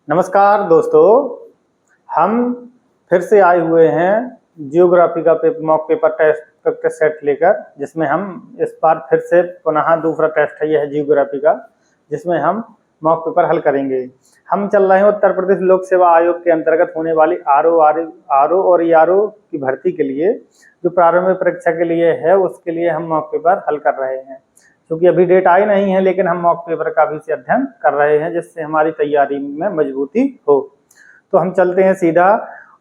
नमस्कार दोस्तों, हम फिर से आए हुए हैं जियोग्राफी का mock paper test practice set लेकर, जिसमें हम इस बार फिर से पुनः दूसरा टेस्ट है। यह है जियोग्राफी का, जिसमें हम मॉक पेपर हल करेंगे। हम चल रहे हैं उत्तर प्रदेश लोक सेवा आयोग के अंतर्गत होने वाली आरओ और ईआरओ की भर्ती के लिए, जो प्रारंभिक परीक्षा के लिए है, उसके लिए हम मॉक पेपर हल कर रहे हैं। क्योंकि अभी डेट आई नहीं है, लेकिन हम मॉक पेपर का भी से अध्ययन कर रहे हैं, जिससे हमारी तैयारी में मजबूती हो। तो हम चलते हैं सीधा,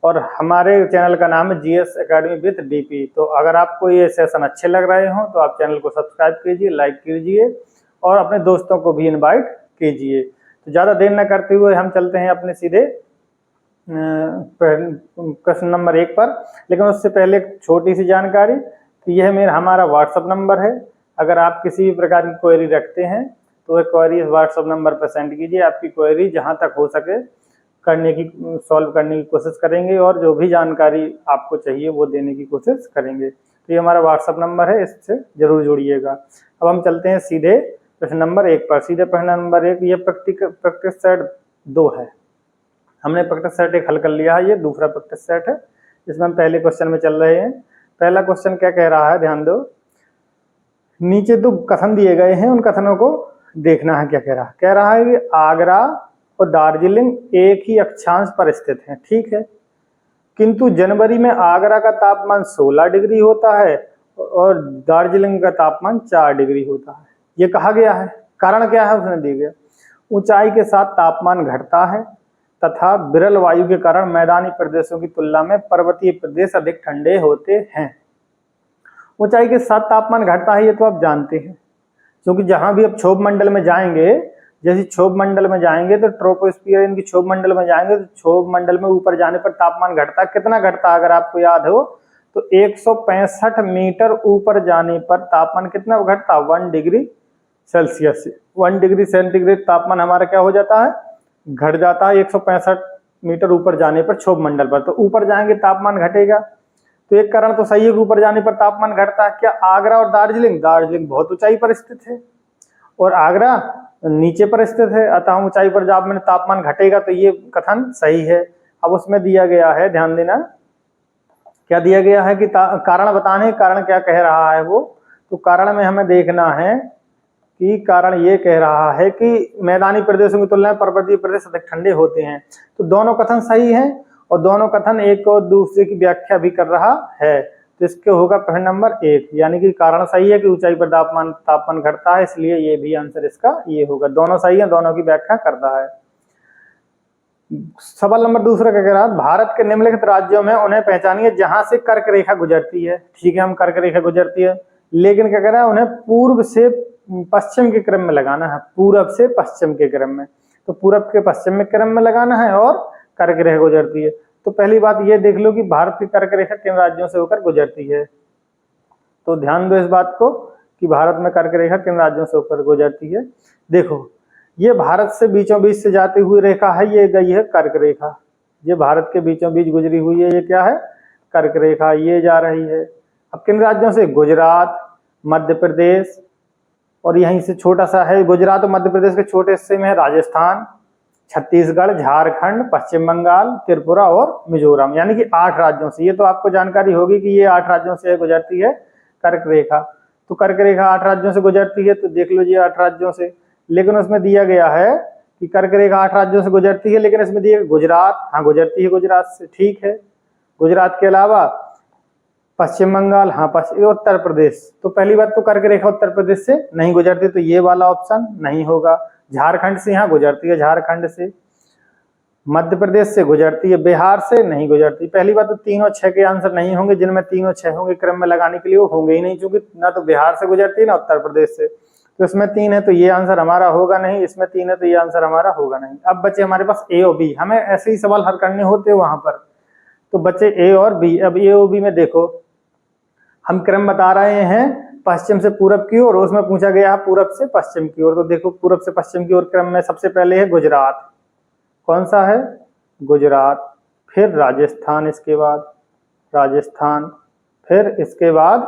और हमारे चैनल का नाम है जीएस एकेडमी विद डीपी। तो अगर आपको ये सेशन अच्छे लग रहे हो तो आप चैनल को सब्सक्राइब कीजिए, लाइक कीजिए और अपने दोस्तों को भी इनवाइट कीजिए। तो ज़्यादा देर न करते हुए हम चलते हैं अपने सीधे क्वेश्चन नंबर 1 पर। लेकिन उससे पहले एक छोटी सी जानकारी कि यह हमारा व्हाट्सअप नंबर है। अगर आप किसी भी प्रकार की क्वेरी रखते हैं तो वह क्वेरी इस व्हाट्सअप नंबर पर सेंड कीजिए। आपकी क्वेरी जहां तक हो सके सॉल्व करने की कोशिश करेंगे, और जो भी जानकारी आपको चाहिए वो देने की कोशिश करेंगे। तो ये हमारा व्हाट्सअप नंबर है, इससे जरूर जुड़िएगा। अब हम चलते हैं सीधे प्रश्न नंबर 1 पर। सीधे प्रश्न नंबर 1, ये प्रैक्टिस सेट 2 है। हमने प्रैक्टिस सेट 1 हल कर लिया है, ये दूसरा प्रैक्टिस सेट है, जिसमें हम पहले क्वेश्चन में चल रहे हैं। पहला क्वेश्चन क्या कह रहा है, ध्यान दो। नीचे 2 कथन दिए गए हैं, उन कथनों को देखना है। क्या कह रहा है? कह रहा है कि आगरा और दार्जिलिंग एक ही अक्षांश पर स्थित हैं, ठीक है, किंतु जनवरी में आगरा का तापमान 16 डिग्री होता है और दार्जिलिंग का तापमान 4 डिग्री होता है। ये कहा गया है। कारण क्या है उसने दिया गया। ऊंचाई के साथ तापमान घटता है तथा विरल वायु के कारण मैदानी प्रदेशों की तुलना में पर्वतीय प्रदेश अधिक ठंडे होते हैं। ऊंचाई के साथ तापमान घटता है, ये तो आप जानते हैं, क्योंकि जहां भी आप क्षोभ मंडल में जाएंगे, जैसे क्षोभ मंडल में जाएंगे तो ट्रोपोस्फियर इनकी क्षोभ मंडल में जाएंगे तो क्षोभ मंडल में ऊपर जाने पर तापमान घटता है। कितना घटता है अगर आपको याद हो तो 165 मीटर ऊपर जाने पर तापमान कितना घटता है? 1 डिग्री सेल्सियस से 1 डिग्री सेंटीग्रेड तापमान हमारा क्या हो जाता है? घट जाता है 165 मीटर ऊपर जाने पर क्षोभ मंडल पर। तो ऊपर जाएंगे तापमान घटेगा। तो एक कारण तो सही है कि ऊपर जाने पर तापमान घटता है। क्या आगरा और दार्जिलिंग बहुत ऊंचाई पर स्थित है और आगरा नीचे पर स्थित है, अतः ऊंचाई पर जब मैंने तापमान घटेगा, तो ये कथन सही है। अब उसमें दिया गया है, ध्यान देना, क्या दिया गया है कि कारण बताने, कारण क्या कह रहा है वो। तो कारण में हमें देखना है कि कारण ये कह रहा है कि मैदानी प्रदेशों की तुलना में पर्वतीय प्रदेश अधिक ठंडे होते हैं। तो दोनों कथन सही है और दोनों कथन एक और दूसरे की व्याख्या भी कर रहा है। तो इसके होगा प्रश्न नंबर 1, यानी कि कारण सही है कि ऊंचाई पर तापमान घटता है, इसलिए ये भी आंसर इसका ये होगा। दोनों सही है, दोनों की व्याख्या करता है। सवाल नंबर दूसरा क्या कह रहा है? भारत के निम्नलिखित राज्यों में उन्हें पहचानिए जहां से कर्क रेखा गुजरती है। ठीक है, हम कर्क रेखा गुजरती है, लेकिन क्या कह रहा है? उन्हें पूर्व से पश्चिम के क्रम में लगाना है, पूरब से पश्चिम के क्रम में। तो पूरब के पश्चिम में क्रम में लगाना है और कर्क रेखा गुजरती है। तो पहली बात ये देख लो कि भारत की कर्क रेखा किन राज्यों से होकर गुजरती है। तो ध्यान दो इस बात को कि भारत में कर्क रेखा किन राज्यों से होकर गुजरती है। देखो, ये भारत से बीचों बीच से जाती हुई रेखा है, ये गई है कर्क रेखा। ये भारत के बीचों बीच गुजरी हुई है, ये क्या है? कर्क रेखा, ये जा रही है। अब किन राज्यों से? गुजरात, मध्य प्रदेश, और यहीं से छोटा सा है गुजरात और मध्य प्रदेश के छोटे हिस्से में है राजस्थान, छत्तीसगढ़, झारखंड, पश्चिम बंगाल, त्रिपुरा और मिजोरम, यानी कि 8 राज्यों से। ये तो आपको जानकारी होगी कि ये 8 राज्यों से गुजरती है कर्क रेखा। तो कर्क रेखा 8 राज्यों से गुजरती है, तो देख लो जी 8 राज्यों से। लेकिन उसमें दिया गया है कि कर्क रेखा 8 राज्यों से गुजरती है, लेकिन इसमें दिया गुजरात, हाँ गुजरती है गुजरात से, ठीक है। गुजरात के अलावा पश्चिम बंगाल, हाँ उत्तर प्रदेश। तो पहली बात तो कर्क रेखा उत्तर प्रदेश से नहीं गुजरती, तो ये वाला ऑप्शन नहीं होगा। झारखंड से यहाँ गुजरती है, झारखंड से। मध्य प्रदेश से गुजरती है, बिहार से नहीं गुजरती। पहली बात तो 3 और 6 के आंसर नहीं होंगे, जिनमें 3 और 6 होंगे क्रम में लगाने के लिए, वो होंगे ही नहीं, क्योंकि ना तो बिहार से गुजरती है ना उत्तर प्रदेश से। तो इसमें 3 है तो ये आंसर हमारा होगा नहीं, इसमें 3 है तो ये आंसर हमारा होगा नहीं। अब बचे हमारे पास ए और बी। हमें ऐसे ही सवाल हल करने होते वहां पर, तो बचे ए और बी। अब ए और बी में देखो, हम क्रम बता रहे हैं पश्चिम से पूरब की ओर, उसमें पूछा गया है पूरब से पश्चिम की ओर। तो देखो, पूरब से पश्चिम की ओर क्रम में सबसे पहले है गुजरात। कौन सा है? गुजरात। फिर राजस्थान, इसके बाद राजस्थान, फिर इसके बाद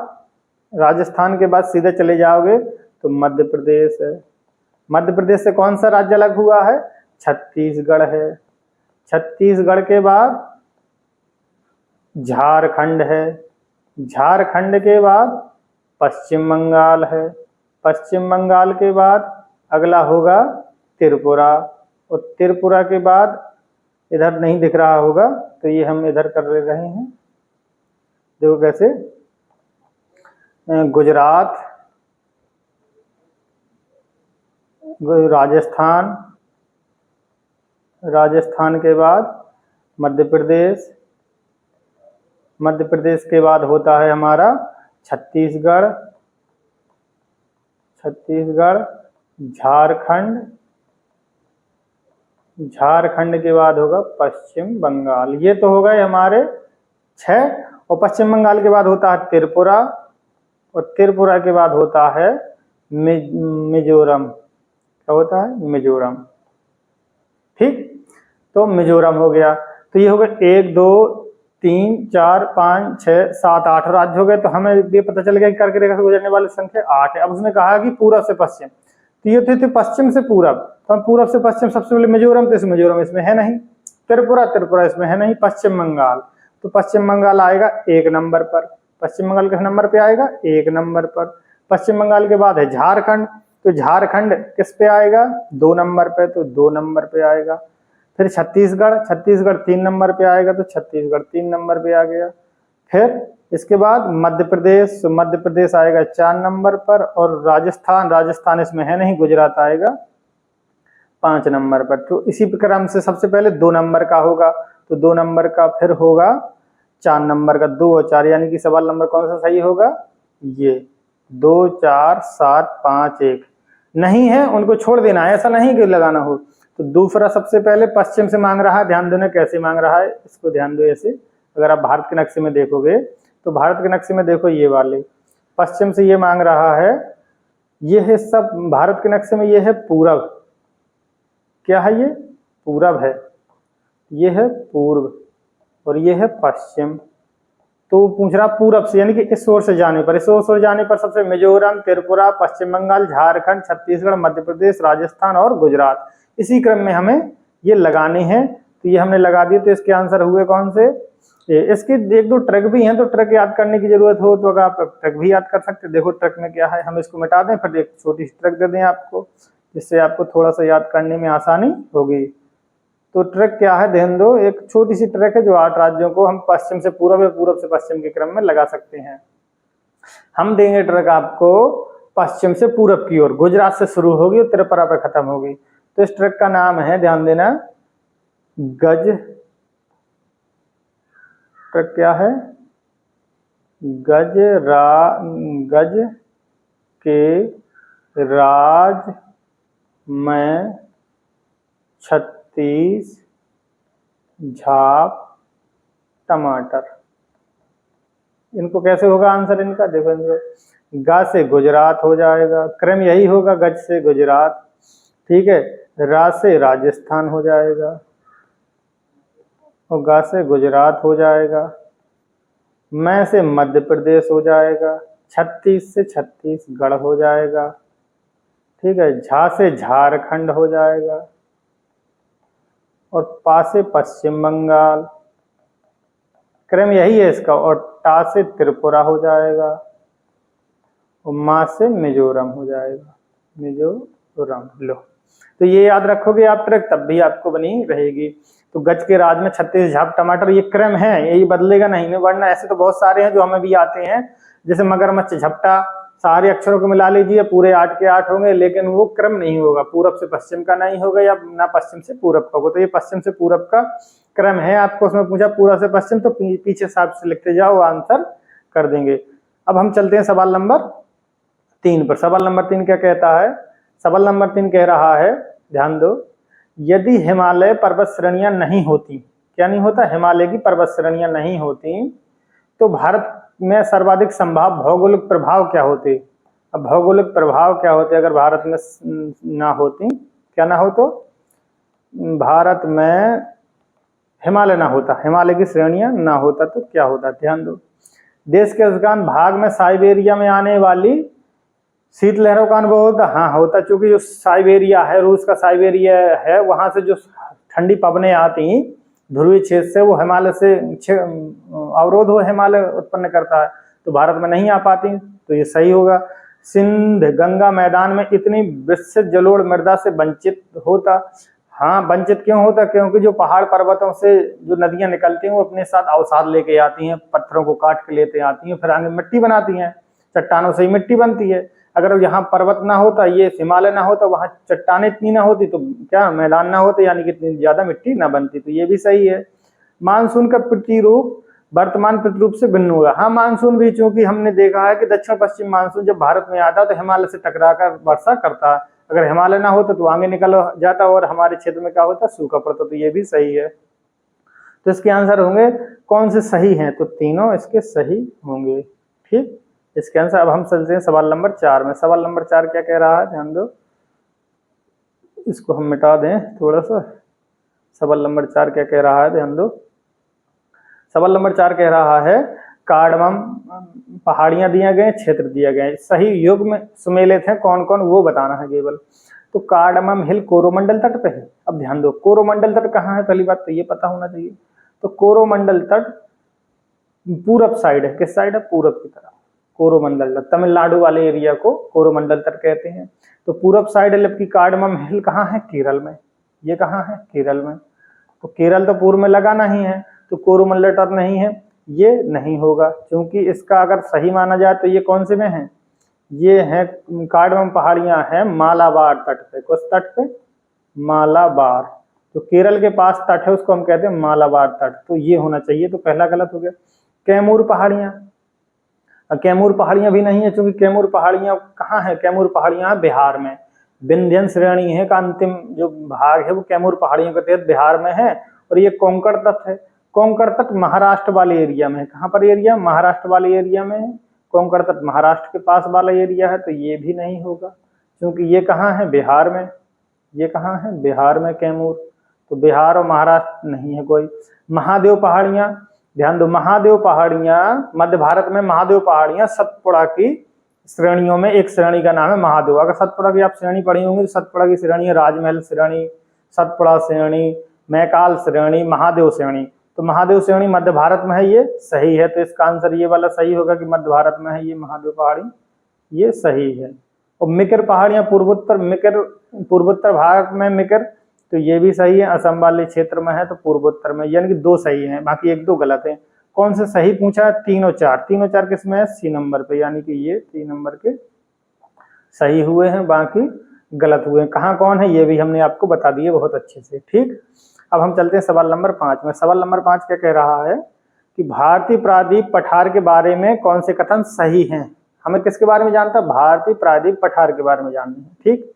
राजस्थान के बाद सीधे चले जाओगे तो मध्य प्रदेश है। मध्य प्रदेश से कौन सा राज्य अलग हुआ है? छत्तीसगढ़ है। छत्तीसगढ़ के बाद झारखंड है। झारखंड के बाद पश्चिम बंगाल है। पश्चिम बंगाल के बाद अगला होगा त्रिपुरा, और त्रिपुरा के बाद इधर नहीं दिख रहा होगा तो ये हम इधर कर ले रहे हैं, देखो कैसे, गुजरात, राजस्थान, राजस्थान के बाद मध्य प्रदेश, मध्य प्रदेश के बाद होता है हमारा छत्तीसगढ़, छत्तीसगढ़, झारखंड, झारखंड के बाद होगा पश्चिम बंगाल। ये तो हो गए हमारे 6, और पश्चिम बंगाल के बाद होता है त्रिपुरा, और त्रिपुरा के बाद होता है मिजोरम। क्या होता है? मिजोरम। ठीक, तो मिजोरम हो गया। तो ये हो गया 1 2 3 4 5 6 7 8 राज्य हो गए। तो हमें ये पता चल गया कि कर्क रेखा से गुजरने वाली संख्या 8 है। अब उसने कहा कि पूरब से पश्चिम, तो ये थे पश्चिम से पूरब, तो हम पूरब से पश्चिम सबसे पहले मिजोरम, तो मिजोरम इसमें है नहीं, त्रिपुरा, त्रिपुरा इसमें है नहीं, पश्चिम बंगाल, तो पश्चिम बंगाल आएगा 1 नंबर पर। पश्चिम बंगाल किस नंबर पे आएगा? 1 नंबर पर। पश्चिम बंगाल के बाद है झारखंड, तो झारखंड किस पे आएगा? 2 नंबर पे, तो 2 नंबर पे आएगा। फिर छत्तीसगढ़, छत्तीसगढ़ 3 नंबर पे आएगा, तो छत्तीसगढ़ 3 नंबर पे आ गया। फिर इसके बाद मध्य प्रदेश, तो मध्य प्रदेश आएगा 4 नंबर पर, और राजस्थान, राजस्थान इसमें है नहीं, गुजरात आएगा 5 नंबर पर। तो इसी क्रम से सबसे पहले 2 नंबर का होगा, तो 2 नंबर का फिर होगा 4 नंबर का, 2 और 4, यानी कि सवाल नंबर कौन सा सही होगा? ये 2 4 7 5 1 नहीं है, उनको छोड़ देना है, ऐसा नहीं कि लगाना हो। तो दूसरा सबसे पहले पश्चिम से मांग रहा है, ध्यान देना कैसे मांग रहा है, इसको ध्यान दो। ऐसे अगर आप भारत के नक्शे में देखोगे तो भारत के नक्शे में देखो, ये वाले पश्चिम से ये मांग रहा है, ये है सब भारत के नक्शे में, ये है पूरब। क्या है? ये पूरब है, ये है पूर्व, और ये है पश्चिम। तो पूछ रहा पूरब से, यानी कि इस ओर से जाने पर, इस ओर से जाने पर सबसे मिजोरम, त्रिपुरा, पश्चिम बंगाल, झारखंड, छत्तीसगढ़, मध्य प्रदेश, राजस्थान और गुजरात, इसी क्रम में हमें ये लगाने हैं। तो ये हमने लगा दिए। तो इसके आंसर हुए कौन से? इसके 1-2 ट्रिक भी हैं, तो ट्रिक याद करने की जरूरत हो तो अगर आप ट्रिक भी याद कर सकते। देखो ट्रिक में क्या है, हम इसको मिटा दें, फिर एक छोटी सी ट्रिक दे दें आपको, जिससे आपको थोड़ा सा याद करने में आसानी होगी। तो ट्रिक क्या है, ध्यान दो, एक छोटी सी ट्रिक है जो 8 राज्यों को हम पश्चिम से पूरब या पूरब से पश्चिम के क्रम में लगा सकते हैं। हम देंगे ट्रिक आपको पश्चिम से पूरब की ओर, गुजरात से शुरू होगी और त्रिपुरा पर खत्म होगी। तो इस ट्रिक का नाम है, ध्यान देना, गज। ट्रिक क्या है? गज के राज में 36 झाप टमाटर। इनको कैसे होगा आंसर इनका? देखो, इनको ग से गुजरात हो जाएगा, क्रम यही होगा, गज से गुजरात, ठीक है, रा से राजस्थान हो जाएगा, और गा से गुजरात हो जाएगा, मैं से मध्य प्रदेश हो जाएगा, 36 से छत्तीसगढ़ हो जाएगा, ठीक है, झा से झारखंड हो जाएगा, और पा से पश्चिम बंगाल, क्रम यही है इसका, और टा से त्रिपुरा हो जाएगा, और मा से मिजोरम हो जाएगा, मिजोरम। लो, तो ये याद रखोगे आप ट्रिक, तब भी आपको बनी रहेगी। तो गज के राज में 36 झाप टमाटर, ये क्रम है, यही बदलेगा नहीं, वरना ऐसे तो बहुत सारे हैं जो हमें भी आते हैं, जैसे मगरमच्छ, झपटा, सारे अक्षरों को मिला लीजिए, पूरे 8 के 8 होंगे, लेकिन वो क्रम नहीं होगा, पूरब से पश्चिम का नहीं होगा, या ना पश्चिम से पूरब का होगा। तो ये पश्चिम से पूरब का क्रम है, आपको उसमें पूछा पूरब से पश्चिम, तो पीछे साफ से लिखते जाओ, आंसर कर देंगे। अब हम चलते हैं सवाल नंबर 3 पर। सवाल नंबर 3 क्या कहता है? सवाल नंबर 3 कह रहा है, ध्यान दो, यदि हिमालय पर्वत श्रेणियां नहीं होती, क्या नहीं होता? हिमालय की पर्वत श्रेणियां नहीं होती, तो भारत में सर्वाधिक संभाव भौगोलिक प्रभाव क्या होते? अब भौगोलिक प्रभाव क्या होते अगर भारत में ना होती? क्या ना हो? तो भारत में हिमालय ना होता, हिमालय की श्रेणियां ना होता, तो क्या होता? ध्यान दो, देश के अधिकांश भाग में साइबेरिया में आने वाली शीत लहरों का अनुभव होता, हाँ होता, चूंकि जो साइबेरिया है, रूस का साइबेरिया है, वहां से जो ठंडी पवनें आती ध्रुवीय क्षेत्र से, वो हिमालय से अवरोध हो हिमालय उत्पन्न करता है, तो भारत में नहीं आ पाती, तो ये सही होगा। सिंध गंगा मैदान में इतनी विस्तृत जलोढ़ मृदा से वंचित होता, हाँ वंचित क्यों होता, क्योंकि जो पहाड़ पर्वतों से जो नदियां निकलती हैं वो अपने साथ अवसाद लेके आती हैं, पत्थरों को काट के लेते आती हैं, फिर आगे मिट्टी बनाती हैं, चट्टानों से ही मिट्टी बनती है। अगर यहाँ पर्वत ना होता, ये हिमालय ना होता, वहां चट्टानें इतनी ना होती, तो क्या मैदान ना होते, यानी कि इतनी ज्यादा मिट्टी ना बनती, तो ये भी सही है। मानसून का प्रतिरूप वर्तमान प्रतिरूप से भिन्न होगा, हाँ मानसून भी, चूंकि हमने देखा है कि दक्षिण पश्चिम मानसून जब भारत में आता है तो हिमालय से टकराकर वर्षा करता है, अगर हिमालय ना होता तो आगे निकल जाता और हमारे क्षेत्र में क्या होता, सूखा पड़ता, तो ये भी सही है। तो इसके आंसर होंगे कौन से सही हैं, तो तीनों इसके सही होंगे। ठीक, इसके आंसर। अब हम चलते हैं सवाल नंबर 4 में। सवाल नंबर 4 क्या कह रहा है, ध्यान दो, इसको हम मिटा दें थोड़ा सा। सवाल नंबर 4 क्या कह रहा है, ध्यान दो। सवाल नंबर 4 कह रहा है कार्डमम पहाड़ियां दिए गए, क्षेत्र दिए गए, सही युग में सुमेलित हैं कौन कौन, वो बताना है केवल। तो कार्डमम हिल कोरोमंडल तट पे है। अब ध्यान दो, कोरोमंडल तट कहाँ है, पहली बात तो ये पता होना चाहिए। तो कोरोमंडल तट पूरब साइड है, किस साइड है, पूरब की तरफ। कोरोमंडल तट तमिलनाडु वाले एरिया को कोरोमंडल तट कहते हैं। तो पूरब साइड है, जबकि कार्डमम हिल कहाँ है, केरल में। ये कहाँ है, केरल में। तो केरल तो पूर्व में लगा नहीं है, तो कोरोमंडल तट नहीं है, ये नहीं होगा, क्योंकि इसका अगर सही माना जाए तो ये कौन से में है, ये है कार्डमम पहाड़ियां हैं मालाबार तट पे। कुछ तट पे, मालाबार, तो केरल के पास तट है, उसको हम कहते हैं मालाबार तट, तो ये होना चाहिए, तो पहला गलत हो गया। कैमूर पहाड़ियां, कैमूर पहाड़ियां भी नहीं है, क्योंकि कैमूर पहाड़ियां कहाँ है, कैमूर पहाड़ियां बिहार में, विंध्यन श्रेणी है का अंतिम जो भाग है वो कैमूर पहाड़ियों के तहत बिहार में है। और ये कोंकण तट है, कोंकण तट महाराष्ट्र वाले एरिया में है। कहाँ पर एरिया, महाराष्ट्र वाले एरिया में है। कोंकण तट महाराष्ट्र के पास वाला एरिया है, तो ये भी नहीं होगा, क्योंकि ये कहाँ है, बिहार में। ये कहाँ है, बिहार में कैमूर, तो बिहार और महाराष्ट्र नहीं है कोई। महादेव पहाड़ियां, ध्यान दो, महादेव पहाड़ियां मध्य भारत में, महादेव पहाड़ियां सतपुड़ा की श्रेणियों में एक श्रेणी का नाम है महादेव। अगर सतपुड़ा की आप श्रेणी पढ़ी होंगी तो सतपुड़ा की श्रेणी है राजमहल श्रेणी, सतपुड़ा श्रेणी, मैकाल श्रेणी, महादेव श्रेणी। तो महादेव श्रेणी मध्य भारत में है, ये सही है, तो इसका आंसर ये वाला सही होगा कि मध्य भारत में है ये महादेव पहाड़ी, ये सही है। और मिकर पहाड़ियां पूर्वोत्तर, मिकर पूर्वोत्तर भारत में मिकर, तो ये भी सही है, असम वाले क्षेत्र में है, तो पूर्वोत्तर में, यानी कि 2 सही हैं, बाकी 1-2 गलत है। कौन से सही पूछा है, 3 और 4, 3 और 4 किसमें है, सी नंबर पे, यानी कि ये 3 नंबर के सही हुए हैं, बाकी गलत हुए हैं। कहाँ कौन है ये भी हमने आपको बता दिए बहुत अच्छे से। ठीक, अब हम चलते हैं सवाल नंबर 5 में। सवाल नंबर 5 क्या कह रहा है कि भारतीय प्रायद्वीप पठार के बारे में कौन से कथन सही हैं। हमें किसके बारे में जानता है, भारतीय प्रायद्वीप पठार के बारे में जानना है। ठीक,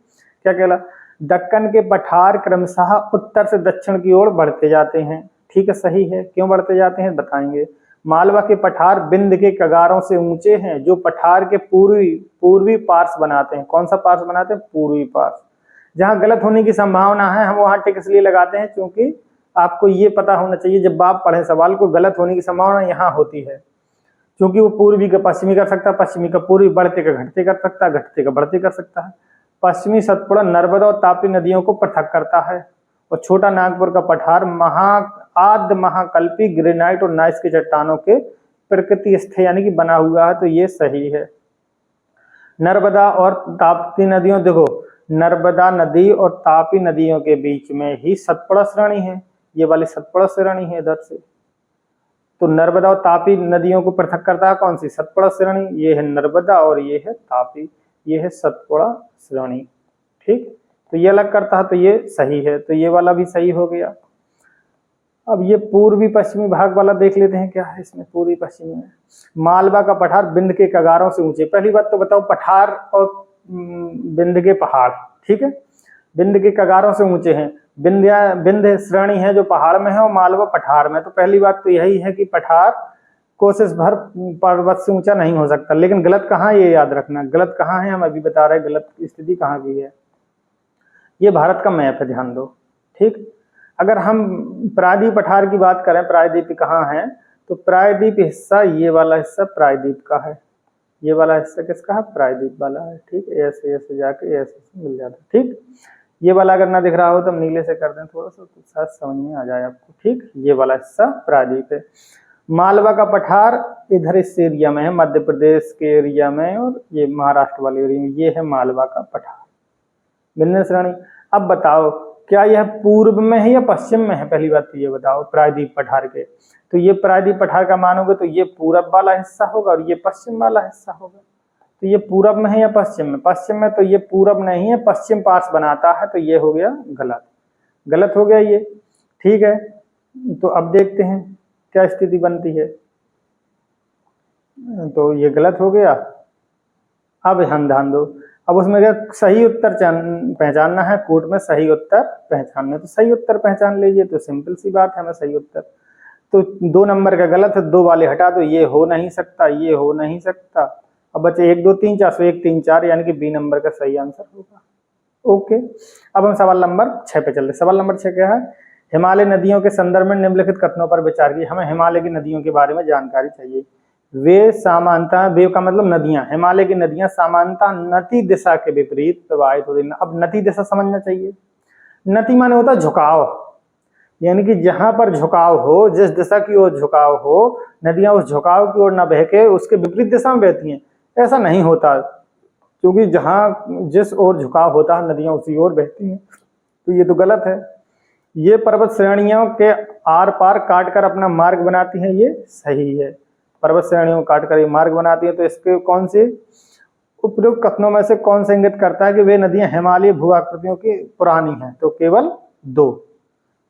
क्या कहला, दक्कन के पठार क्रमशः उत्तर से दक्षिण की ओर बढ़ते जाते हैं। ठीक है, सही है, क्यों बढ़ते जाते हैं बताएंगे। मालवा के पठार बिंद के कगारों से ऊंचे हैं, जो पठार के पूर्वी पार्श्व बनाते हैं। कौन सा पार्श्व बनाते हैं, पूर्वी पार्श्व। जहां गलत होने की संभावना है, हम वहां टिक इसलिए लगाते हैं क्योंकि आपको ये पता होना चाहिए, जब आप पढ़े सवाल को, गलत होने की संभावना यहाँ होती है, क्योंकि वो पूर्वी का पश्चिमी कर सकता है, पश्चिमी का पूर्वी, बढ़ते का घटते कर सकता है, घटते का बढ़ते कर सकता है। पश्चिमी सतपुड़ा नर्मदा और तापी नदियों को पृथक करता है। और छोटा नागपुर का पठार आद्य महाकल्पी ग्रेनाइट और नाइस की चट्टानों के प्रकृति स्थिर यानी कि बना हुआ है, तो ये सही है। नर्मदा और ताप्ती नदियों, देखो नर्मदा नदी और तापी नदियों के बीच में ही सतपुड़ा श्रेणी है, ये वाली सतपुड़ा श्रेणी है इधर से। तो नर्मदा और तापी नदियों को पृथक करता है कौन सी, सतपुड़ा श्रेणी। ये है नर्मदा और ये है तापी, ये है सतपुड़ा श्रेणी। ठीक, तो ये अलग करता है, तो ये सही है, तो ये वाला भी सही हो गया। अब ये पूर्वी पश्चिमी भाग वाला देख लेते हैं क्या है इसमें, पूर्वी पश्चिमी में। मालवा का पठार बिंद के कगारों से ऊंचे। पहली बात तो बताओ, पठार और बिंद के पहाड़, ठीक है, बिंद के कगारों से ऊंचे हैं। बिंद श्रेणी है जो पहाड़ में है और मालवा पठार में। तो पहली बात तो यही है कि पठार कोशिश भर पर्वत से ऊंचा नहीं हो सकता। लेकिन गलत कहाँ, ये याद रखना, गलत कहाँ है, हम अभी बता रहे हैं गलत स्थिति कहाँ की है। ये भारत का मैप है, ध्यान दो। ठीक, अगर हम प्रायद्वीप पठार की बात करें, प्रायद्वीप कहाँ है, तो प्रायद्वीप हिस्सा, ये वाला हिस्सा प्रायद्वीप का है। ये वाला हिस्सा किसका है, प्रायद्वीप वाला है। ठीक, ऐसे ऐसे जाके ऐसे मिल जाता है। ठीक, ये वाला अगर ना दिख रहा हो तो हम नीले से कर दें थोड़ा सा, तो शायद समझ में आ जाए आपको। ठीक, ये वाला हिस्सा प्रायद्वीप है। मालवा का पठार इधर इस एरिया में है, मध्य प्रदेश के एरिया में, और ये महाराष्ट्र वाले एरिया में, ये है मालवा का पठार। मिलने श्रेणी। अब बताओ क्या यह पूर्व में है या पश्चिम में है, पहली बात तो ये बताओ प्रायद्वीप पठार के। तो ये प्रायद्वीप पठार का मानोगे तो ये पूरब वाला हिस्सा होगा और ये पश्चिम वाला हिस्सा होगा। तो ये पूरब में है या पश्चिम में, पश्चिम में, तो ये पूरब नहीं है, पश्चिम पास बनाता है, तो ये हो गया गलत, गलत हो गया ये। ठीक है, तो अब देखते हैं क्या स्थिति बनती है। तो ये गलत हो गया। अब हम ध्यान दो, अब उसमें क्या सही उत्तर पहचानना है, कोर्ट में सही उत्तर पहचानना, तो सही उत्तर पहचान लीजिए, तो सिंपल सी बात है, हमें सही उत्तर। तो 2 नंबर का गलत है, 2 वाले हटा दो, ये हो नहीं सकता, ये हो नहीं सकता। अब बचे 1 2 3 4, 1 3 4, यानी कि बी नंबर का सही आंसर होगा। ओके, अब हम सवाल नंबर 6 पे चलते। सवाल नंबर 6 क्या है, हिमालय नदियों के संदर्भ में निम्नलिखित कथनों पर विचार कीजिए। हमें हिमालय की नदियों के बारे में जानकारी चाहिए। वे सामान्यतः, वे का मतलब नदियां, हिमालय की नदियां सामान्यतः नति दिशा के विपरीत प्रवाहित होती हैं। अब नति दिशा समझना चाहिए। नति माने होता है झुकाव, यानी कि जहां पर झुकाव हो, जिस दिशा की ओर झुकाव हो, नदियां उस झुकाव की ओर न बह के उसके विपरीत दिशा में बहती हैं। ऐसा नहीं होता, क्योंकि जहां जिस ओर झुकाव होता है नदियां उसी ओर बहती हैं। तो ये तो गलत है। ये पर्वत श्रेणियों के आर पार काटकर अपना मार्ग बनाती हैं, ये सही है। पर्वत श्रेणियों काटकर ये मार्ग बनाती है। तो इसके कौन से उपयुक्त कथनों में से कौन से इंगित करता है कि वे नदियां हिमालय भू आकृतियों की पुरानी हैं? तो केवल 2।